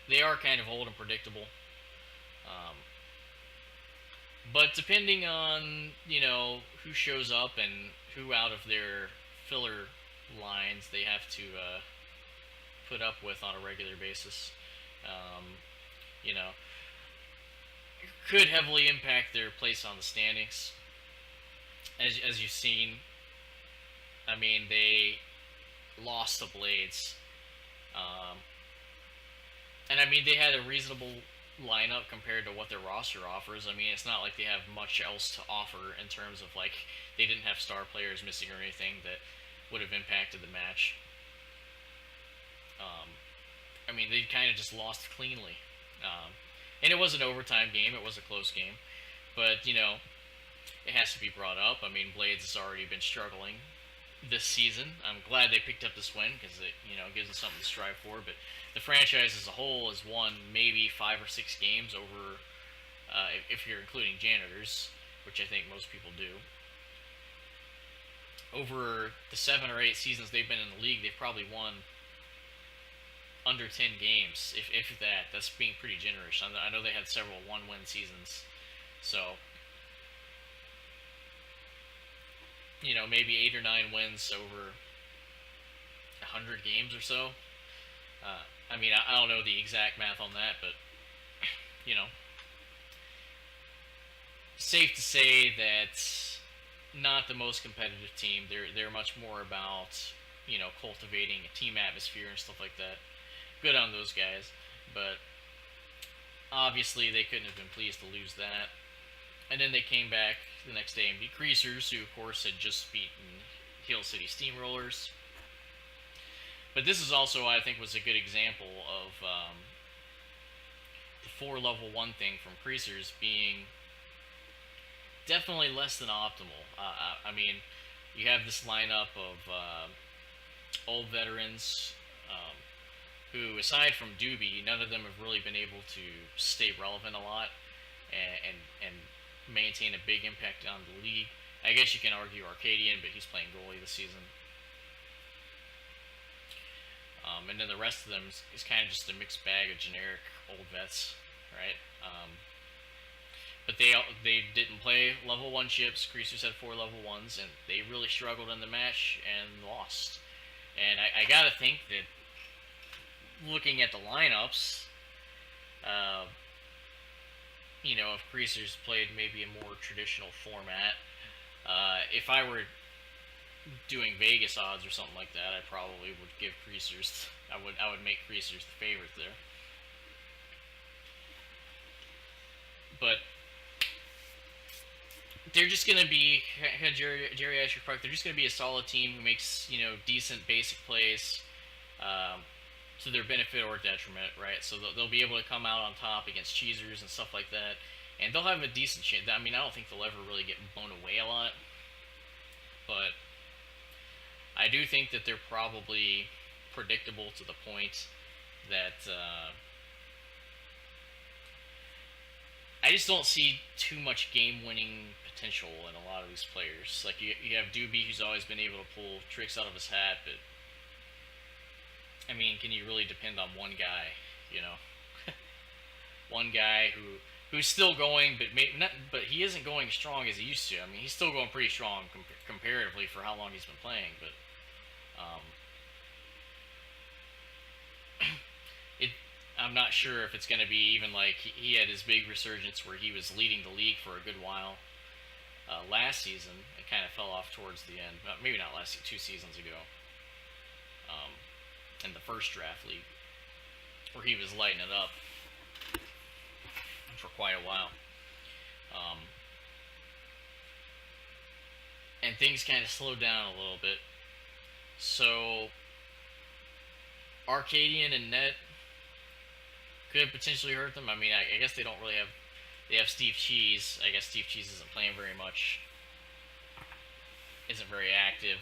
they are kind of old and predictable. But depending on, who shows up and who out of their filler lines they have to put up with on a regular basis, could heavily impact their place on the standings. As you've seen, I mean, they lost the Blades. And I mean, they had a reasonable lineup compared to what their roster offers. I mean, it's not like they have much else to offer in terms of like they didn't have star players missing or anything that would have impacted the match. Um, I mean, they kind of just lost cleanly. And it was an overtime game. It was a close game, but it has to be brought up. I mean, Blades has already been struggling this season. I'm glad they picked up this win because it gives us something to strive for. But the franchise as a whole has won maybe 5 or 6 games over, if you're including janitors, which I think most people do. Over the 7 or 8 seasons they've been in the league, they've probably won under 10 games, if that. That's being pretty generous. I know they had several one-win seasons, so maybe 8 or 9 wins over 100 games or so. I mean, I don't know the exact math on that, but you know, safe to say that not the most competitive team. They're much more about cultivating a team atmosphere and stuff like that. Good on those guys, but obviously they couldn't have been pleased to lose that. And then they came back the next day and beat Creasers, who of course had just beaten Hill City Steamrollers. But this is also, I think, was a good example of the 4 level 1 thing from Creasers being definitely less than optimal. I mean, you have this lineup of old veterans who, aside from Doobie, none of them have really been able to stay relevant a lot and maintain a big impact on the league. I guess you can argue Arcadian, but he's playing goalie this season. And then the rest of them is kind of just a mixed bag of generic old vets, right? But they didn't play level 1 ships. Creasers had 4 level 1s, and they really struggled in the match and lost. And I gotta think that looking at the lineups, if Creasers played maybe a more traditional format, if I were doing Vegas odds or something like that, I probably would give Creasers. I would make Creasers the favorite there. But they're just gonna be Geriatric Park. They're just gonna be a solid team who makes decent basic plays. To their benefit or detriment, right? So they'll be able to come out on top against cheesers and stuff like that, and they'll have a decent chance. I mean, I don't think they'll ever really get blown away a lot, but I do think that they're probably predictable to the point that I just don't see too much game-winning potential in a lot of these players. Like you have Doobie, who's always been able to pull tricks out of his hat, but I mean, can you really depend on one guy? One guy who's still going, but he isn't going as strong as he used to. I mean, he's still going pretty strong comparatively for how long he's been playing, but I'm not sure if it's going to be even like he had his big resurgence where he was leading the league for a good while last season. It kind of fell off towards the end, maybe not last 2 seasons ago. In the first draft league, where he was lighting it up for quite a while. And things kind of slowed down a little bit. So, Arcadian and Net could potentially hurt them. I mean, I guess they don't really have... They have Steve Cheese. I guess Steve Cheese isn't playing very much. Isn't very active.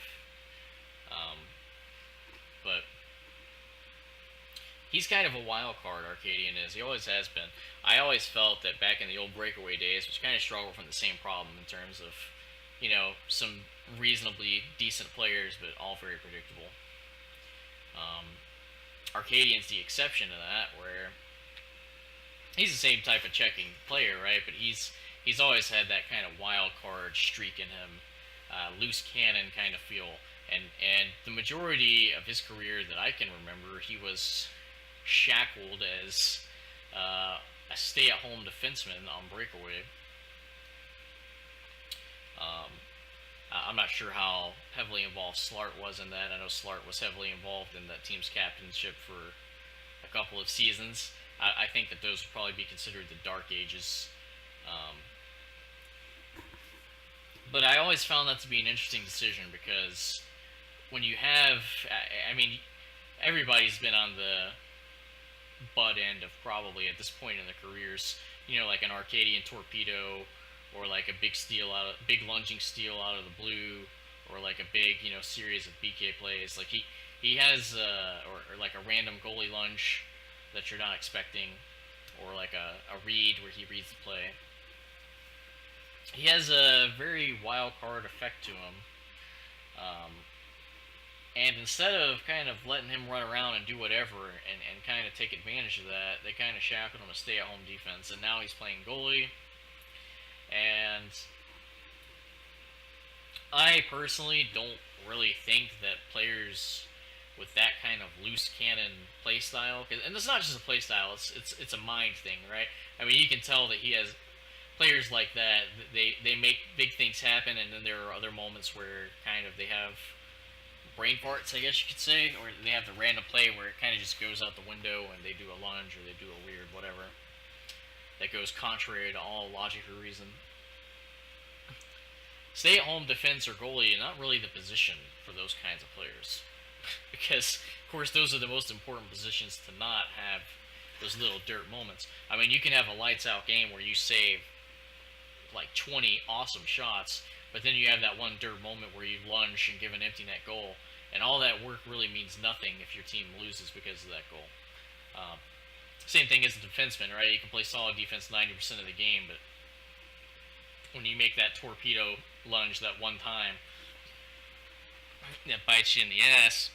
But he's kind of a wild card, Arcadian is. He always has been. I always felt that back in the old breakaway days, which kind of struggled from the same problem in terms of, some reasonably decent players, but all very predictable. Arcadian's the exception to that, where he's the same type of checking player, right? But he's always had that kind of wild card streak in him, loose cannon kind of feel. And the majority of his career that I can remember, he was shackled as a stay-at-home defenseman on breakaway. I'm not sure how heavily involved Slart was in that. I know Slart was heavily involved in that team's captainship for a couple of seasons. I think that those would probably be considered the dark ages. Um, but I always found that to be an interesting decision because when you have, I mean, everybody's been on the butt end of probably at this point in their careers, like an Arcadian torpedo, or like a big lunging steal out of the blue, or like a big, series of BK plays. Like he has, or like a random goalie lunge that you're not expecting, or like a read where he reads the play. He has a very wild card effect to him. Um, And instead of kind of letting him run around and do whatever and kind of take advantage of that, they kind of shackled him to stay at home defense. And now he's playing goalie. And I personally don't really think that players with that kind of loose cannon play style, and it's not just a play style, it's a mind thing, right? I mean, you can tell that he has players like that. They make big things happen, and then there are other moments where kind of they have brain farts, I guess you could say, or they have the random play where it kind of just goes out the window and they do a lunge or they do a weird whatever that goes contrary to all logic or reason. Stay at home defense or goalie is not really the position for those kinds of players. Because, of course, those are the most important positions to not have those little dirt moments. I mean, you can have a lights out game where you save like 20 awesome shots, but then you have that one dirt moment where you lunge and give an empty net goal, and all that work really means nothing if your team loses because of that goal. Um, Same thing as a defenseman, right? You can play solid defense 90% of the game, but when you make that torpedo lunge that one time, that bites you in the ass.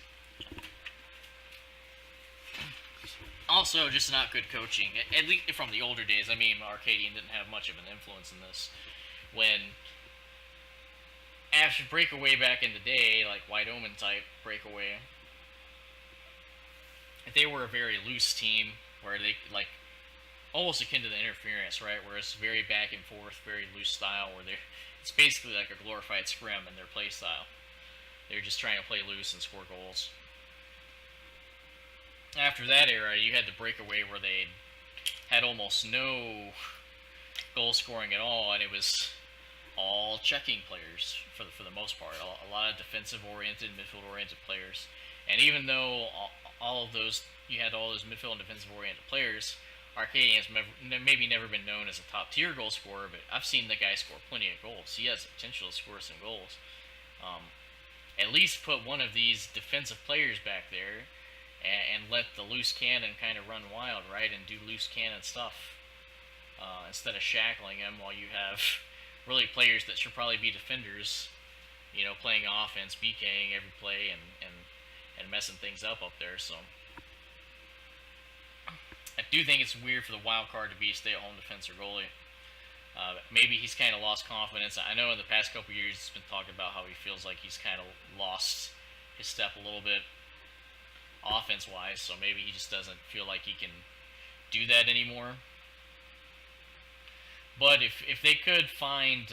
Also, just not good coaching. At least from the older days. I mean, Arcadian didn't have much of an influence in this. When after breakaway back in the day, like White Omen type breakaway, they were a very loose team where they like almost akin to the interference, right? Where it's very back and forth, very loose style. Where they it's basically like a glorified scrim in their play style. They're just trying to play loose and score goals. After that era, you had the breakaway where they had almost no goal scoring at all, and it was all checking players for the most part. A lot of defensive oriented, midfield oriented players. And even though all of those you had all those midfield and defensive oriented players, Arcadian's maybe never been known as a top tier goal scorer, but I've seen the guy score plenty of goals. He has the potential to score some goals. At least put one of these defensive players back there and let the loose cannon kind of run wild, right, and do loose cannon stuff instead of shackling him while you have really players that should probably be defenders, playing offense, BKing every play and messing things up there. So I do think it's weird for the wild card to be stay-at-home defense or goalie. Maybe he's kind of lost confidence. I know in the past couple years he's been talking about how he feels like he's kind of lost his step a little bit offense-wise, so maybe he just doesn't feel like he can do that anymore. But if they could find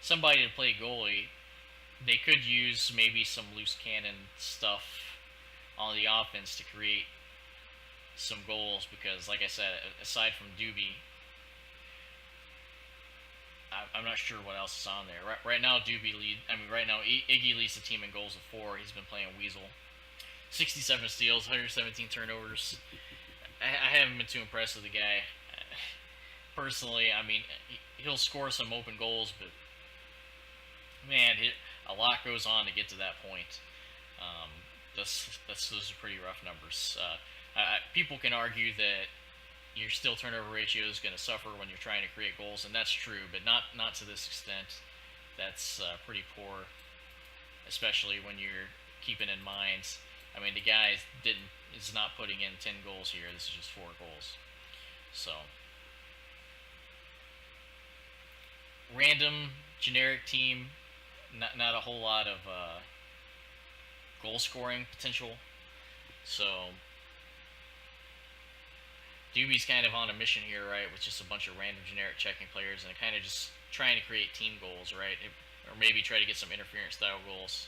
somebody to play goalie, they could use maybe some loose cannon stuff on the offense to create some goals because, like I said, aside from Doobie, I'm not sure what else is on there. Right now, right now, Iggy leads the team in goals with 4. He's been playing Weasel. 67 steals, 117 turnovers. I haven't been too impressed with the guy. Personally, I mean, he'll score some open goals, but man, a lot goes on to get to that point. Those are pretty rough numbers. People can argue that your still turnover ratio is going to suffer when you're trying to create goals, and that's true, but not to this extent. That's pretty poor, especially when you're keeping in mind. I mean, the guy is not putting in 10 goals here. This is just 4 goals. So, random, generic team. Not a whole lot of goal scoring potential. So, Doobie's kind of on a mission here, right, with just a bunch of random generic checking players and kind of just trying to create team goals, right, or maybe try to get some interference style goals.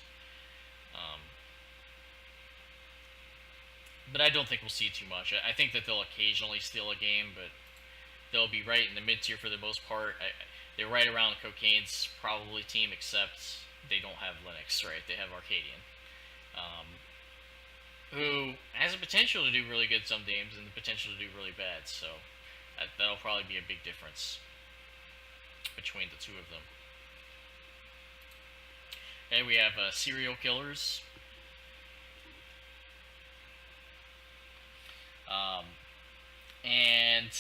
but I don't think we'll see too much. I think that they'll occasionally steal a game, but they'll be right in the mid tier for the most part. They're right around Cocaine's probably team, except they don't have Linux, right? They have Arcadian, um, who has the potential to do really good some games and the potential to do really bad. So that'll probably be a big difference between the two of them. And we have serial killers. And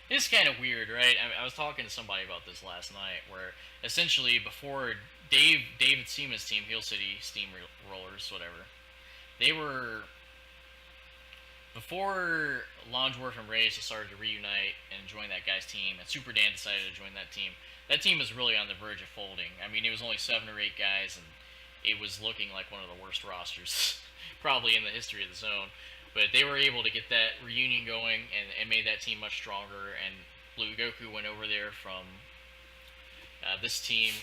it's kind of weird, right? I was talking to somebody about this last night, where essentially before David Seaman's team, Hill City Steamrollers, whatever, they were before Longworth and Reyes started to reunite and join that guy's team, and Super Dan decided to join that team. That team was really on the verge of folding. I mean, it was only 7 or 8 guys, and it was looking like one of the worst rosters probably in the history of the zone. But they were able to get that reunion going and made that team much stronger. And Blue Goku went over there from this team,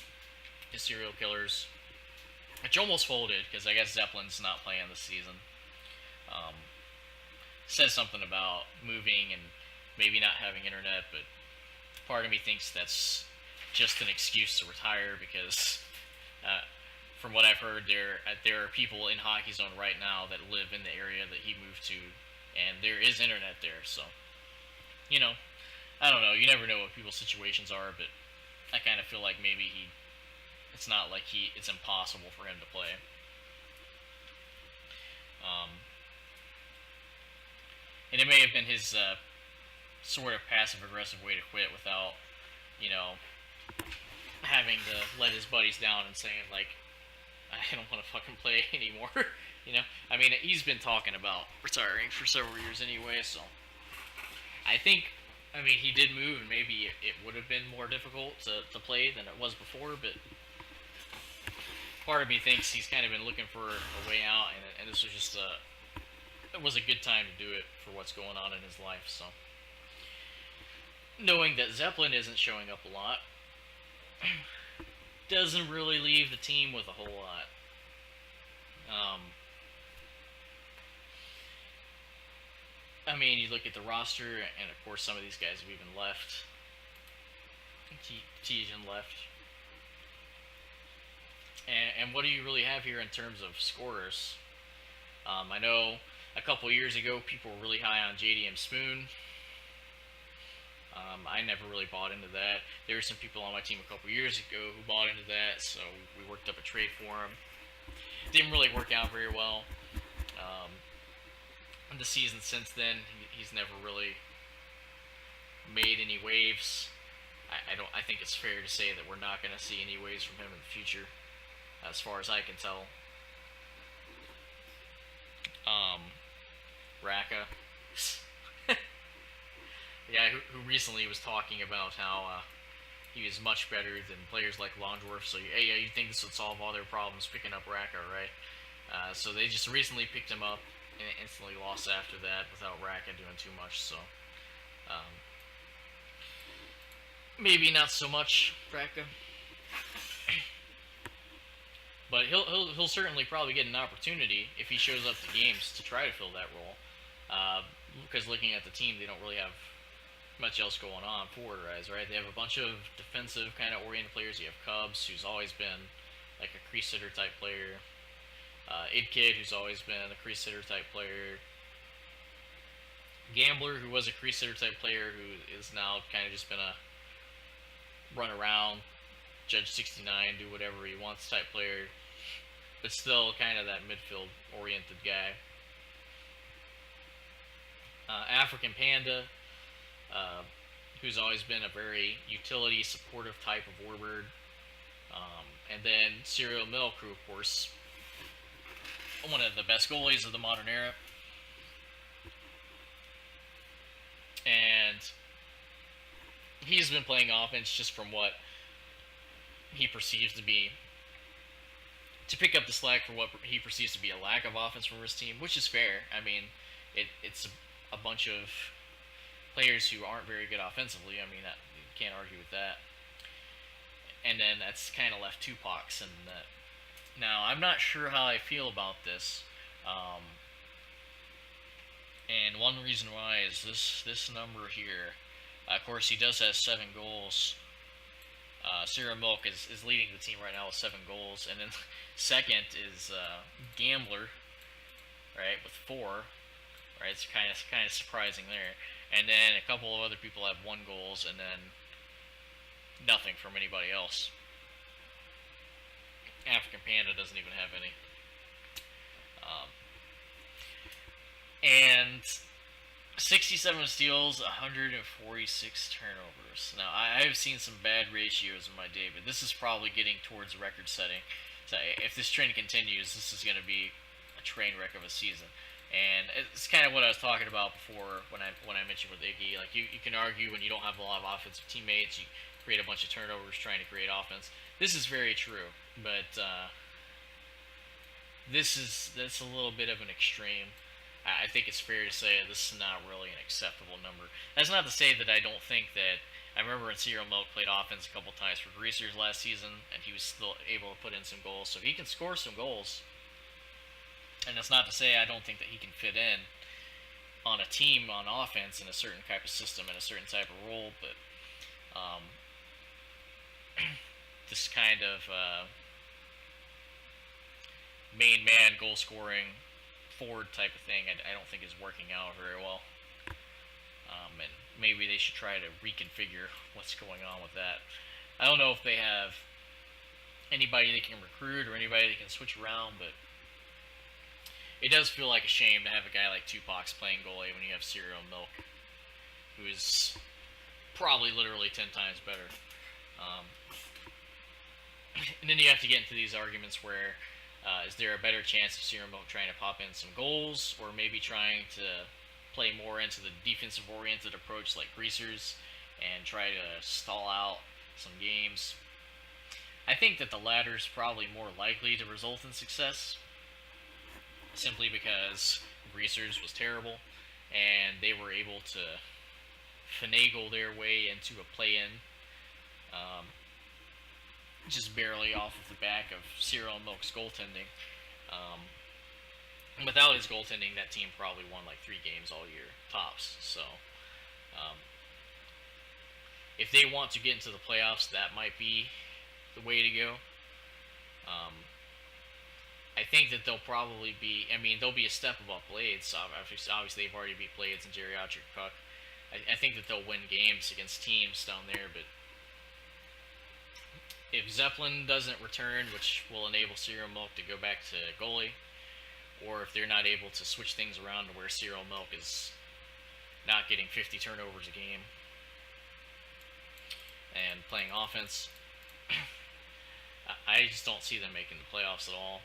the Serial Killers, which almost folded because I guess Zeppelin's not playing this season. Says something about moving and maybe not having internet, but part of me thinks that's just an excuse to retire because from what I've heard, there are people in Hockey Zone right now that live in the area that he moved to, and there is internet there. So, I don't know. You never know what people's situations are, but I kind of feel like maybe it's not like it's impossible for him to play. And it may have been his sort of passive-aggressive way to quit without, having to let his buddies down and saying, like, I don't want to fucking play anymore. I mean, he's been talking about retiring for several years anyway, so I think, he did move, and maybe it would have been more difficult to play than it was before, but part of me thinks he's kind of been looking for a way out, and this was just it was a good time to do it for what's going on in his life, so. Knowing that Zeppelin isn't showing up a lot doesn't really leave the team with a whole lot. You look at the roster, and of course some of these guys have even left. Tijan left. And what do you really have here in terms of scorers? I know a couple years ago people were really high on JDM Spoon. I never really bought into that. There were some people on my team a couple years ago who bought into that, so we worked up a trade for him. Didn't really work out very well. In the season since then, he's never really made any waves. I think it's fair to say that we're not going to see any waves from him in the future, as far as I can tell. Raka. Yeah, who recently was talking about how he was much better than players like Longworth. So, you think this would solve all their problems picking up Raka, right? So they just recently picked him up and instantly lost after that without Raka doing too much. So, maybe not so much Raka, but he'll certainly probably get an opportunity if he shows up to games to try to fill that role. Because looking at the team, they don't really have much else going on forward-wise, right? They have a bunch of defensive kind of oriented players. You have Cubs, who's always been like a crease hitter type player. Idkid, who's always been a crease hitter type player. Gambler, who was a crease hitter type player, who is now kind of just been a run around, Judge 69, do whatever he wants type player, but still kind of that midfield oriented guy. African Panda, who's always been a very utility supportive type of warbird. And then Serial Milk, who of course one of the best goalies of the modern era. And he's been playing offense just from what he perceives to pick up the slack for what he perceives to be a lack of offense from his team, which is fair. It's a bunch of players who aren't very good offensively. You can't argue with that. And then that's kind of left Tupac's in the net. Now, I'm not sure how I feel about this. And one reason why is this number here. Of course, he does have 7 goals. Serial Milk is leading the team right now with 7 goals, and then second is Gambler, right, with 4. Right, it's kind of surprising there. And then a couple of other people have 1 goals, and then nothing from anybody else. African Panda doesn't even have any. Um, and 67 steals, 146 turnovers. Now, I've seen some bad ratios in my day, but this is probably getting towards record setting. So if this trend continues, this is going to be a train wreck of a season. And it's kind of what I was talking about before when I mentioned with Iggy. Like you can argue when you don't have a lot of offensive teammates, you create a bunch of turnovers trying to create offense. This is very true, but that's a little bit of an extreme. I think it's fair to say this is not really an acceptable number. That's not to say that I don't think that. I remember when Serial Milk played offense a couple times for Greasers last season, and he was still able to put in some goals. So if he can score some goals, and that's not to say I don't think that he can fit in on a team on offense in a certain type of system and a certain type of role, but um, this kind of main man goal scoring forward type of thing I don't think is working out very well. And maybe they should try to reconfigure what's going on with that. I don't know if they have anybody they can recruit or anybody they can switch around, but it does feel like a shame to have a guy like Tupac's playing goalie when you have Serial Milk, who is probably literally 10 times better. Um, and then you have to get into these arguments where is there a better chance of Serial Milk trying to pop in some goals, or maybe trying to play more into the defensive-oriented approach like Greasers and try to stall out some games? I think that the latter is probably more likely to result in success, simply because Greasers was terrible, and they were able to finagle their way into a play-in, um, just barely off of the back of Serial Milk's goaltending. Without his goaltending, that team probably won like 3 games all year, tops. So, um, if they want to get into the playoffs, that might be the way to go. Um, I think that they'll probably be. I mean, they'll be a step above Blades. Obviously, they've already beat Blades and Geriatric Puck. I think that they'll win games against teams down there, but if Zeppelin doesn't return, which will enable Serial Milk to go back to goalie, or if they're not able to switch things around to where Serial Milk is not getting 50 turnovers a game and playing offense, I just don't see them making the playoffs at all.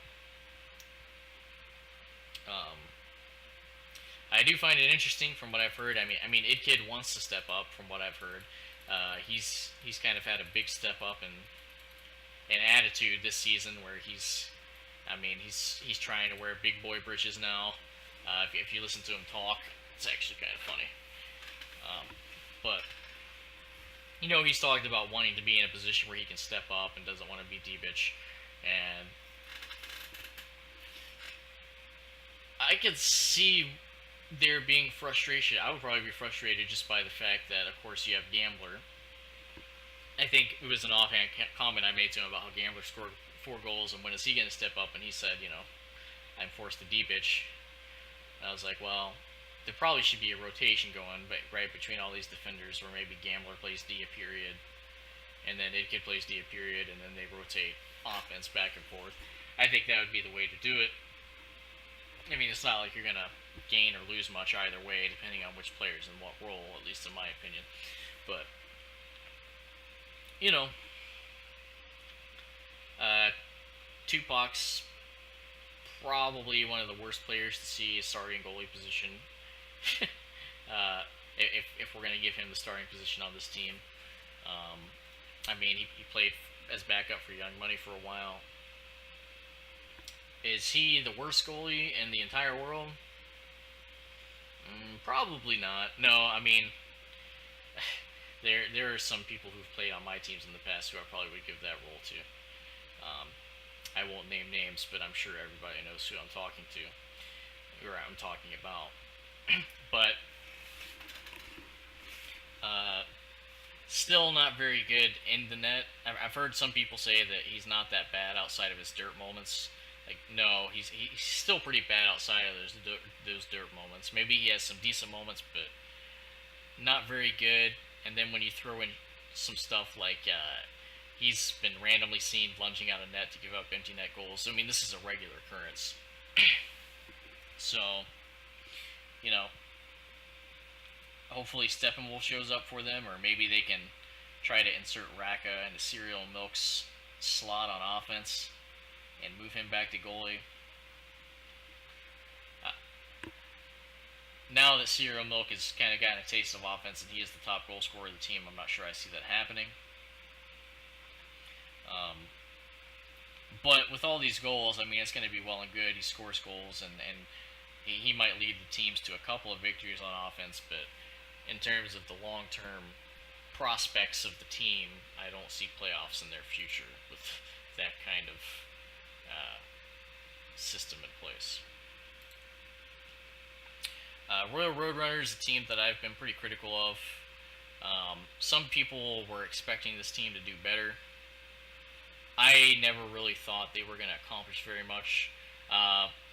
I do find it interesting from what I've heard. I mean, Idkid wants to step up from what I've heard. He's kind of had a big step up in an attitude this season where he's trying to wear big boy britches now. If you listen to him talk, it's actually kind of funny. But he's talked about wanting to be in a position where he can step up and doesn't want to be D-bitch. And I could see there being frustration. I would probably be frustrated just by the fact that, of course, you have Gambler. I think it was an offhand comment I made to him about how Gambler scored 4 goals and when is he going to step up, and he said, I'm forced to D-bitch. And I was like, well, there probably should be a rotation going, but right between all these defenders, where maybe Gambler plays D a period, and then Idkid plays D a period, and then they rotate offense back and forth. I think that would be the way to do it. I mean, it's not like you're going to gain or lose much either way, depending on which player's in what role, at least in my opinion. But, Tupac's probably one of the worst players to see a starting goalie position. If we're going to give him the starting position on this team. I mean, he played as backup for Young Money for a while. Is he the worst goalie in the entire world? Probably not. No, I mean, there are some people who've played on my teams in the past who I probably would give that role to. I won't name names, but I'm sure everybody knows who I'm talking to, or I'm talking about. but uh, still not very good in the net. I've heard some people say that he's not that bad outside of his dirt moments. Like, no, he's still pretty bad outside of those dirt moments. Maybe he has some decent moments, but not very good. And then when you throw in some stuff like he's been randomly seen lunging out of net to give up empty net goals. I mean, this is a regular occurrence. So, you know, hopefully Steppenwolf shows up for them, or maybe they can try to insert Raka into Serial Milk's slot on offense and move him back to goalie. Now that Serial Milk has kind of gotten a taste of offense and he is the top goal scorer of the team, I'm not sure I see that happening. But with all these goals, I mean, it's going to be well and good. He scores goals, and he might lead the teams to a couple of victories on offense, but in terms of the long-term prospects of the team, I don't see playoffs in their future with that kind of system in place. Royal Roadrunners, a team that I've been pretty critical of. Some people were expecting this team to do better. I never really thought they were going to accomplish very much.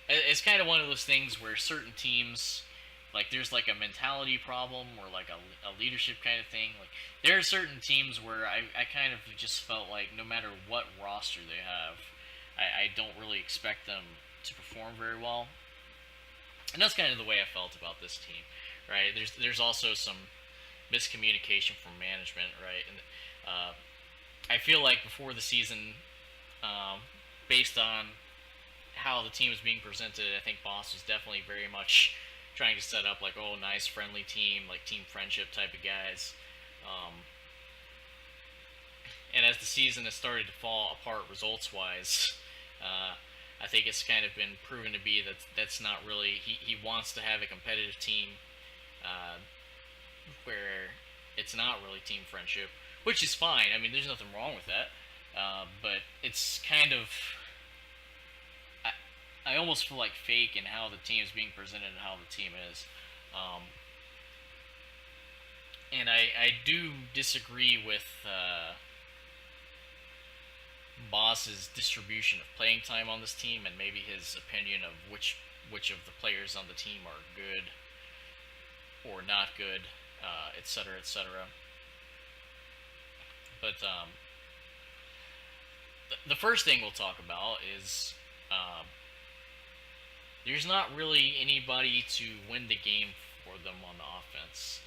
It's kind of one of those things where certain teams, like, there's like a mentality problem or like a leadership kind of thing. Like, there are certain teams where I kind of just felt like no matter what roster they have, I don't really expect them to perform very well. And that's kind of the way I felt about this team, right? There's also some miscommunication from management, right? And I feel like before the season, based on how the team was being presented, I think Boss was definitely very much trying to set up like, oh, nice, friendly team, like team friendship type of guys. And as the season has started to fall apart results-wise, I think it's kind of been proven to be that that's not really. He wants to have a competitive team where it's not really team friendship, which is fine. I mean, there's nothing wrong with that. But it's kind of. I almost feel like fake in how the team is being presented and how the team is. And I do disagree with Boss's distribution of playing time on this team, and maybe his opinion of which of the players on the team are good or not good, etc., etc. But the first thing we'll talk about is there's not really anybody to win the game for them on the offense.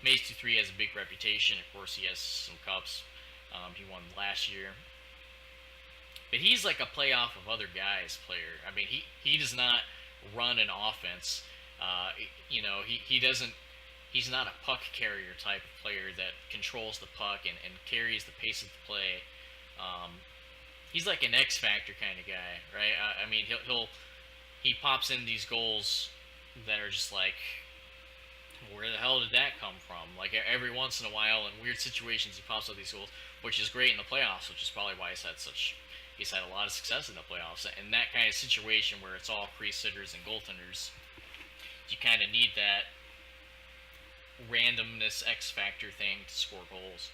Mace 2-3 has a big reputation. Of course, he has some cups. He won last year. But he's like a playoff of other guys player. I mean, he does not run an offense. He doesn't. He's not a puck carrier type of player that controls the puck and carries the pace of the play. He's like an X Factor kind of guy, right? I mean, he pops in these goals that are just like, where the hell did that come from? Like, every once in a while, in weird situations, he pops up these goals, which is great in the playoffs, which is probably why he's had a lot of success in the playoffs. And that kind of situation where it's all crease hitters and goaltenders, you kind of need that randomness X Factor thing to score goals.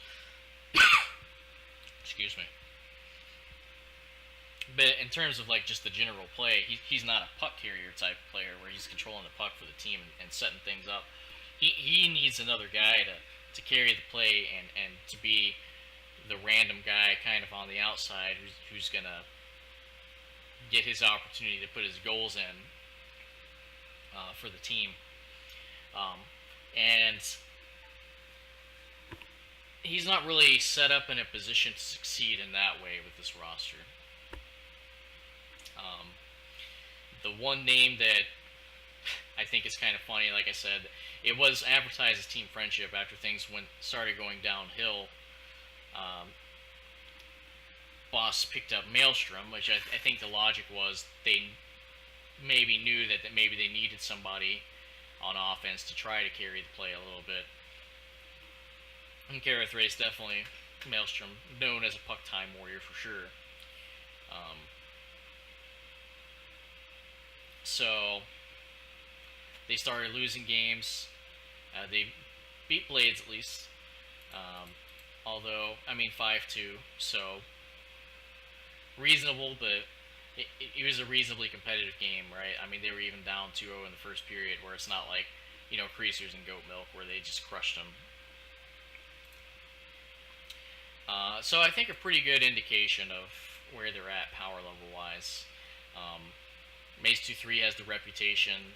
Excuse me. But in terms of like just the general play, he's not a puck carrier type player where he's controlling the puck for the team and setting things up. He needs another guy to carry the play and to be the random guy kind of on the outside who's gonna get his opportunity to put his goals in for the team. And he's not really set up in a position to succeed in that way with this roster. The one name that I think is kind of funny, like I said, it was advertised as team friendship after things started going downhill. Boss picked up Maelstrom, which I think the logic was they maybe knew that maybe they needed somebody on offense to try to carry the play a little bit. And Gareth Race definitely, Maelstrom, known as a puck time warrior for sure. So they started losing games. They beat Blades at least. Although, I mean, 5-2, so reasonable, but it was a reasonably competitive game, right? I mean, they were even down 2-0 in the first period, where it's not like, Creasers and Goat Milk, where they just crushed them. So I think a pretty good indication of where they're at power level wise. Mace 2-3 has the reputation.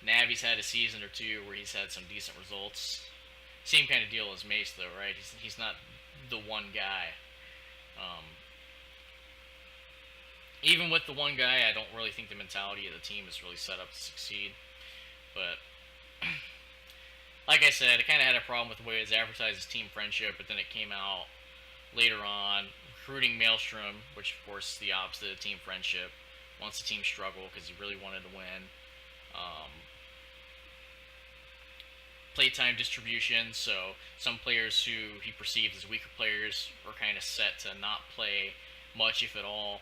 Navi's had a season or two where he's had some decent results. Same kind of deal as Mace, though, right? He's not the one guy. Even with the one guy, I don't really think the mentality of the team is really set up to succeed. But like I said, I kind of had a problem with the way it was advertised as team friendship, but then it came out later on recruiting Maelstrom, which of course is the opposite of team friendship. Wants the team struggle because he really wanted to win. Playtime distribution, so some players who he perceived as weaker players were kind of set to not play much, if at all.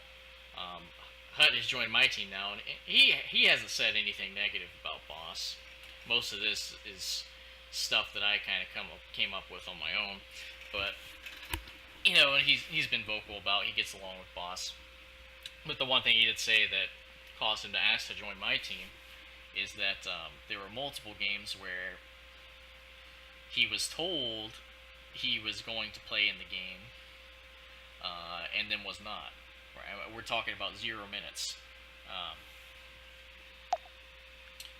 Hut has joined my team now, and he hasn't said anything negative about Boss. Most of this is stuff that I kind of came up with on my own, but and he's been vocal about he gets along with Boss. But the one thing he did say that caused him to ask to join my team is that there were multiple games where he was told he was going to play in the game, and then was not. Right? We're talking about 0 minutes.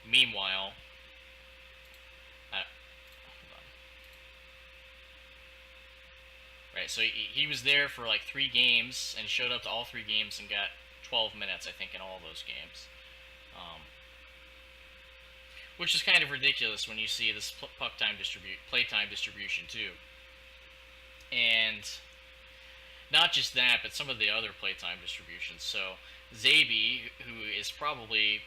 Meanwhile, right, so he was there for like 3 games, and showed up to all 3 games and got 12 minutes, I think, in all those games. Which is kind of ridiculous when you see this playtime distribution too. And not just that, but some of the other playtime distributions. So Zabi, who is probably,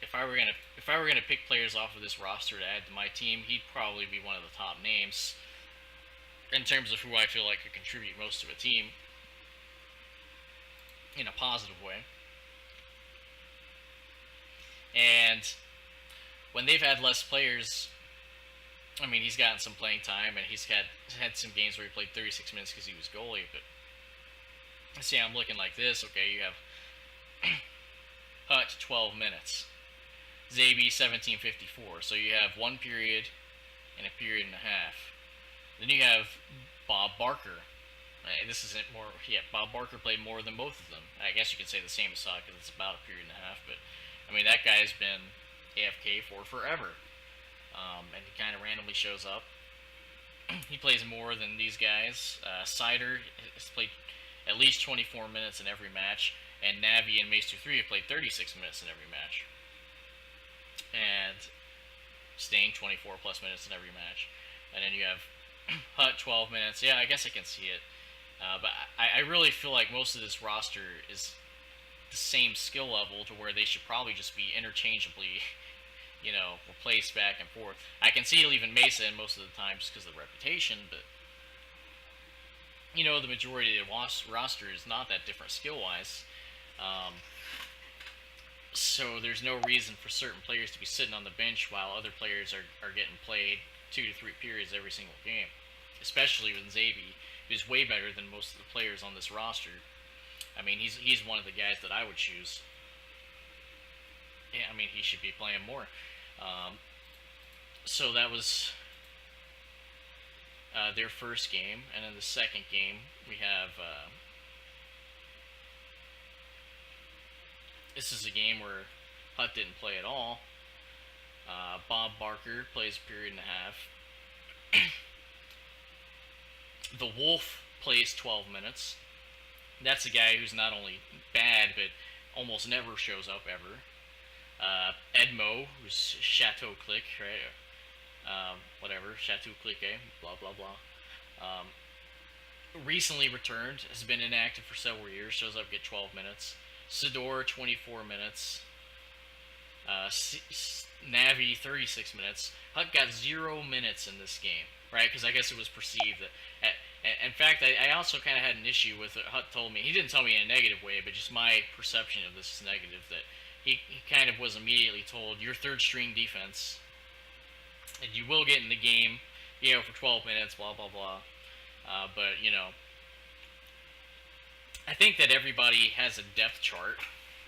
if I were gonna pick players off of this roster to add to my team, he'd probably be one of the top names in terms of who I feel like could contribute most to a team in a positive way. And when they've had less players, I mean, he's gotten some playing time, and he's had some games where he played 36 minutes because he was goalie. But see, I'm looking like this. Okay, you have Hut 12 minutes, Zabi 17:54. So you have 1 period and a period and a half. Then you have Bob Barker. This isn't more. Yeah, Bob Barker played more than both of them. I guess you could say the same as Hut because it's about a period and a half. But I mean, that guy's been AFK for forever, and he kind of randomly shows up. He plays more than these guys. Cider has played at least 24 minutes in every match, and Navi and Mace 2-3 have played 36 minutes in every match, and staying 24 plus minutes in every match. And then you have Hut 12 minutes. Yeah, I guess I can see it, but I really feel like most of this roster is the same skill level to where they should probably just be interchangeably replaced back and forth. I can see leaving Mesa in most of the time just because of the reputation, but the majority of the roster is not that different skill-wise. So there's no reason for certain players to be sitting on the bench while other players are getting played 2 to 3 periods every single game. Especially with Zabi, who's way better than most of the players on this roster. I mean, he's one of the guys that I would choose. Yeah, I mean, he should be playing more. So that was their first game, and in the second game we have this is a game where Hut didn't play at all. Bob Barker plays a period and a half. The Wolf plays 12 minutes. That's a guy who's not only bad, but almost never shows up ever. Edmo, who's Chateau Click, right? Whatever, Chateau Click, blah, blah, blah. Recently returned, has been inactive for several years, shows up, get 12 minutes. Sidor, 24 minutes. Navi, 36 minutes. Hut got 0 minutes in this game, right? Because I guess it was perceived that... in fact, I also kind of had an issue with it. Hut told me, he didn't tell me in a negative way, but just my perception of this is negative, that he kind of was immediately told, "You're third string defense, and you will get in the game, for 12 minutes, blah blah blah." But I think that everybody has a depth chart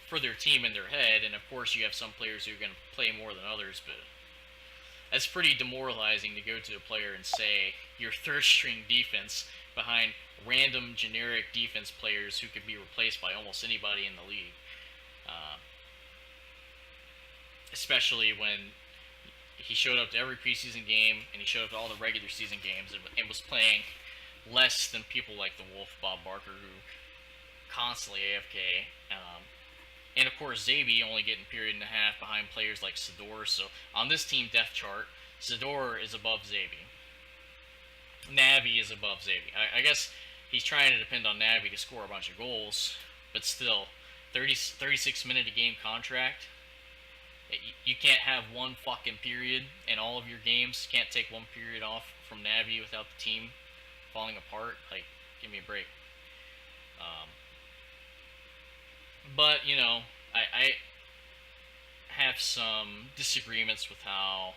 for their team in their head, and of course you have some players who are going to play more than others, but that's pretty demoralizing to go to a player and say your third string defense behind random generic defense players who could be replaced by almost anybody in the league. Uh, Especially when he showed up to every preseason game and he showed up to all the regular season games and was playing less than people like the Wolf, Bob Barker, who constantly AFK. And of course, Zabi only getting period and a half behind players like Sador. So on this team depth chart, Sador is above Zabi. Navi is above Zabi. I guess he's trying to depend on Navi to score a bunch of goals, but still, 36 minute a game contract. You can't have one fucking period in all of your games. You can't take one period off from Navi without the team falling apart. Like, give me a break. But I have some disagreements with how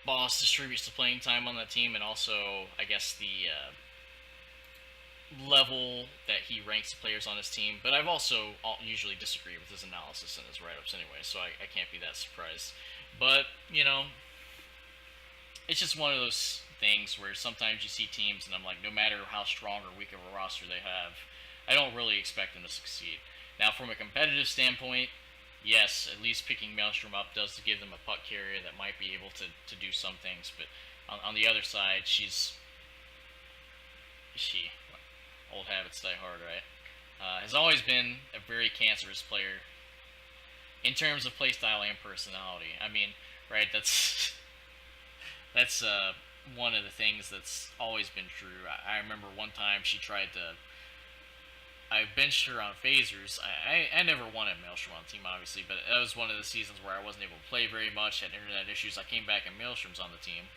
Boss distributes the playing time on that team, and also I guess the level that he ranks the players on his team. But I've also usually disagree with his analysis and his write-ups anyway, so I can't be that surprised. But it's just one of those things where sometimes you see teams and I'm like, no matter how strong or weak of a roster they have, I don't really expect them to succeed. Now, from a competitive standpoint, yes, at least picking Maelstrom up does give them a puck carrier that might be able to do some things. But on the other side, she old habits die hard, right? Has always been a very cancerous player in terms of playstyle and personality. I mean, right? That's one of the things that's always been true. I remember one time she tried to. I benched her on phasers. I never wanted Maelstrom on the team, obviously, but it was one of the seasons where I wasn't able to play very much, had internet issues. I came back and Maelstrom's on the team.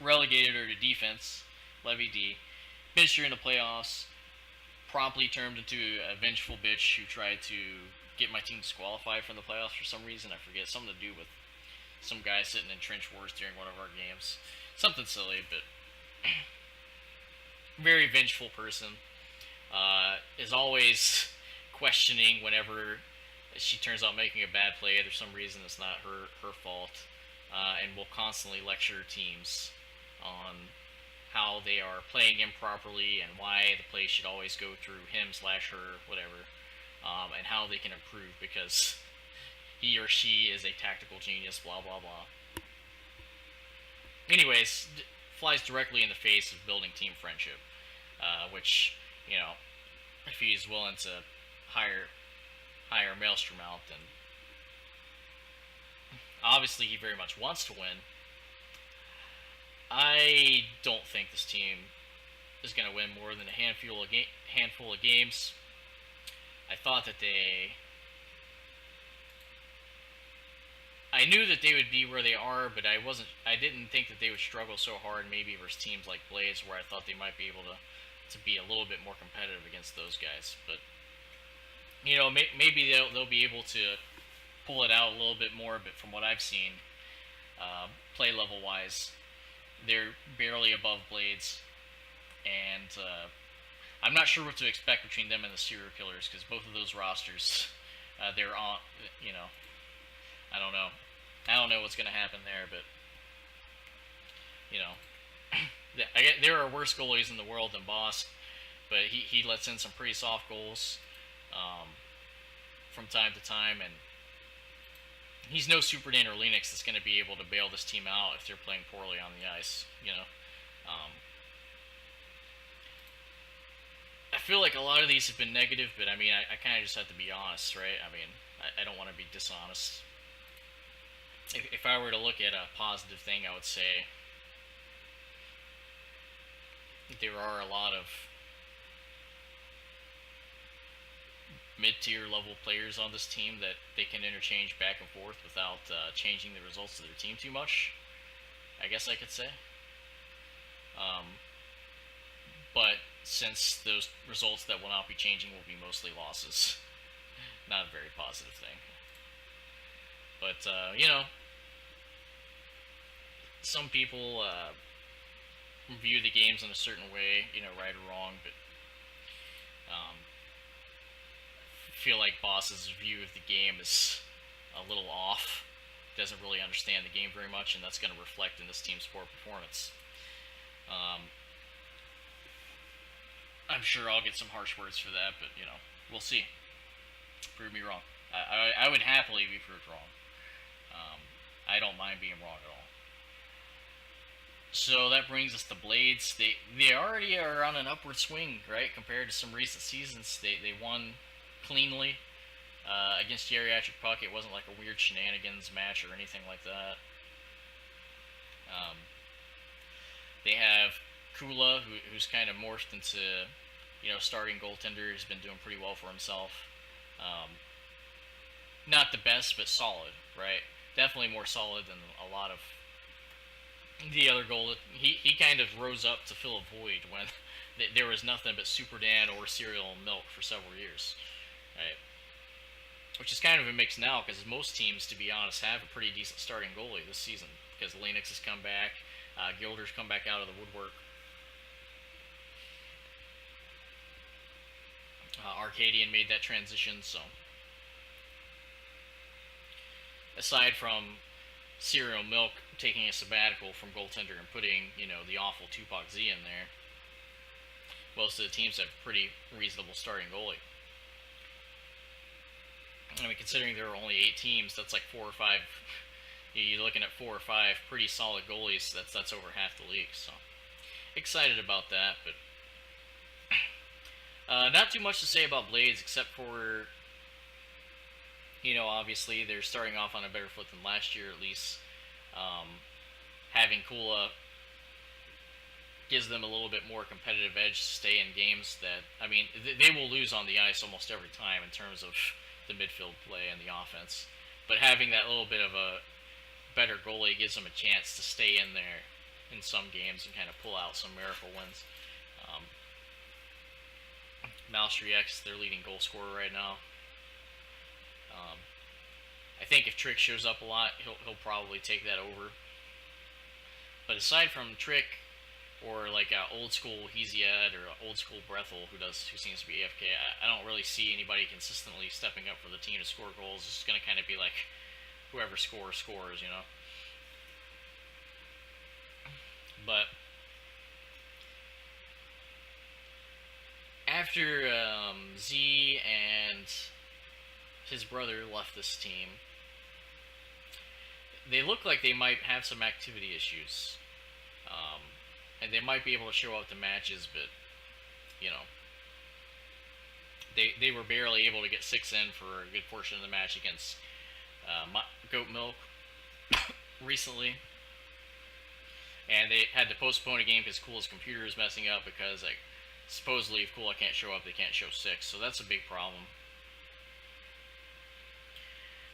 Relegated her to defense, Levy D. Benched her in the playoffs. Promptly turned into a vengeful bitch who tried to get my team disqualified from the playoffs for some reason. I forget. Something to do with some guy sitting in trench wars during one of our games. Something silly, but very vengeful person. Is always questioning whenever she turns out making a bad play. There's some reason it's not her fault, and will constantly lecture teams on how they are playing improperly and why the play should always go through him/her, whatever, and how they can improve because he or she is a tactical genius. Blah blah blah. Anyways, flies directly in the face of building team friendship, which if he's willing to hire Maelstrom out, then obviously he very much wants to win. I don't think this team is going to win more than a handful of games. I thought that I knew that they would be where they are, but I didn't think that they would struggle so hard maybe versus teams like Blades, where I thought they might be able to be a little bit more competitive against those guys. But maybe they'll be able to pull it out a little bit more. But from what I've seen, play level wise, they're barely above Blades, and I'm not sure what to expect between them and the Serial Killers, because both of those rosters, they're on. I don't know. I don't know what's going to happen there, but there are worse goalies in the world than Boss, but he lets in some pretty soft goals from time to time, and he's no Super Dan or Linux that's going to be able to bail this team out if they're playing poorly on the ice. I feel like a lot of these have been negative, but I mean, I kind of just have to be honest, right? I mean, I don't want to be dishonest. If I were to look at a positive thing, I would say there are a lot of mid-tier level players on this team that they can interchange back and forth without changing the results of their team too much, I guess I could say. But since those results that will not be changing will be mostly losses. Not a very positive thing. But, some people view the games in a certain way, right or wrong, but um, feel like Boss's view of the game is a little off. Doesn't really understand the game very much, and that's going to reflect in this team's poor performance. I'm sure I'll get some harsh words for that, but we'll see. Prove me wrong. I would happily be proved wrong. I don't mind being wrong at all. So that brings us to Blades. They already are on an upward swing, right? Compared to some recent seasons, they won cleanly against Geriatric Puck. It wasn't like a weird shenanigans match or anything like that. Um, they have Kula, who's kind of morphed into starting goaltender. He's been doing pretty well for himself. Not the best, but solid, right? Definitely more solid than a lot of the other goal. He kind of rose up to fill a void when there was nothing but Super Dan or Cereal Milk for several years, right? Which is kind of a mix now because most teams, to be honest, have a pretty decent starting goalie this season because Lennox has come back, Gilder's come back out of the woodwork. Arcadian made that transition, so aside from Cereal Milk taking a sabbatical from goaltender and putting, the awful Tupac Z in there, most of the teams have a pretty reasonable starting goalie. I mean, considering there are only 8 teams, that's like 4 or 5. You're looking at 4 or 5 pretty solid goalies. That's over half the league. So excited about that, but not too much to say about Blades except for obviously they're starting off on a better foot than last year at least. Having Kula gives them a little bit more competitive edge to stay in games that, I mean, they will lose on the ice almost every time in terms of the midfield play and the offense. But having that little bit of a better goalie gives them a chance to stay in there in some games and kind of pull out some miracle wins. Malstriek's their leading goal scorer right now. I think if Trick shows up a lot, he'll probably take that over. But aside from Trick, or like old school Hesiad or old school Brethel, who seems to be AFK, I don't really see anybody consistently stepping up for the team to score goals. It's just going to kind of be like whoever scores. But after Z and his brother left this team, they look like they might have some activity issues. And they might be able to show up to matches, but, they were barely able to get 6 in for a good portion of the match against Goat Milk recently. And they had to postpone a game because Kula's computer is messing up because, like, supposedly if Kula can't show up, they can't show 6, so that's a big problem.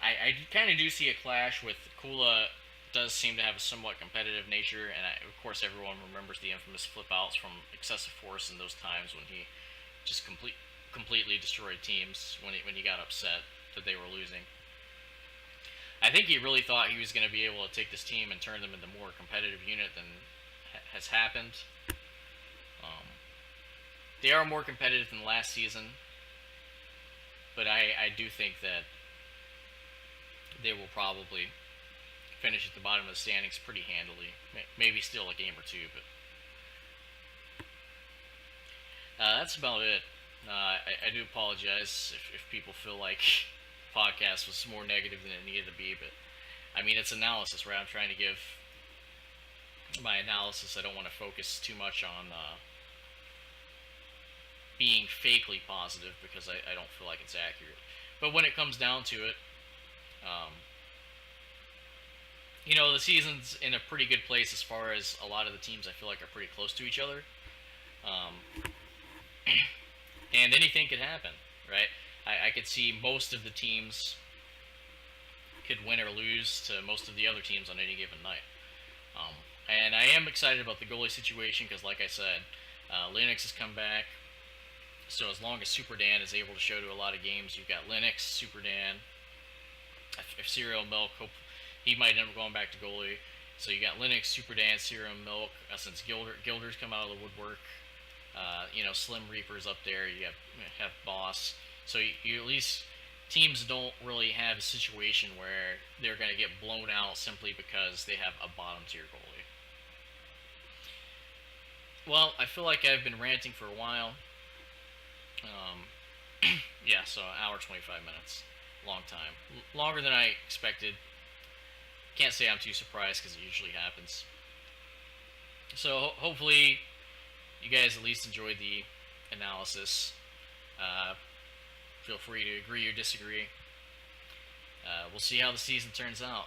I kind of do see a clash with Kula. Does seem to have a somewhat competitive nature, and of course everyone remembers the infamous flip outs from excessive force in those times when he just completely destroyed teams when he got upset that they were losing. I think he really thought he was going to be able to take this team and turn them into a more competitive unit than has happened. They are more competitive than last season, but I do think that they will probably finish at the bottom of the standings pretty handily. Maybe still a game or two, but that's about it. I do apologize if people feel like the podcast was more negative than it needed to be, but I mean, it's analysis, right? I'm trying to give my analysis. I don't want to focus too much on being fakely positive because I don't feel like it's accurate. But when it comes down to it, the season's in a pretty good place as far as a lot of the teams I feel like are pretty close to each other. And anything could happen, right? I could see most of the teams could win or lose to most of the other teams on any given night. And I am excited about the goalie situation because, like I said, Linux has come back. So as long as Super Dan is able to show to a lot of games, you've got Linux, Super Dan, if Serial Milk, he might end up going back to goalie. So you got Linux, Super Dan, Serial Milk. Since Gilder's come out of the woodwork, Slim Reaper's up there. You have Boss. So you at least teams don't really have a situation where they're going to get blown out simply because they have a bottom tier goalie. Well, I feel like I've been ranting for a while. Yeah, so an hour 25 minutes, long time, longer than I expected. Can't say I'm too surprised because it usually happens. So hopefully you guys at least enjoyed the analysis. Feel free to agree or disagree. We'll see how the season turns out.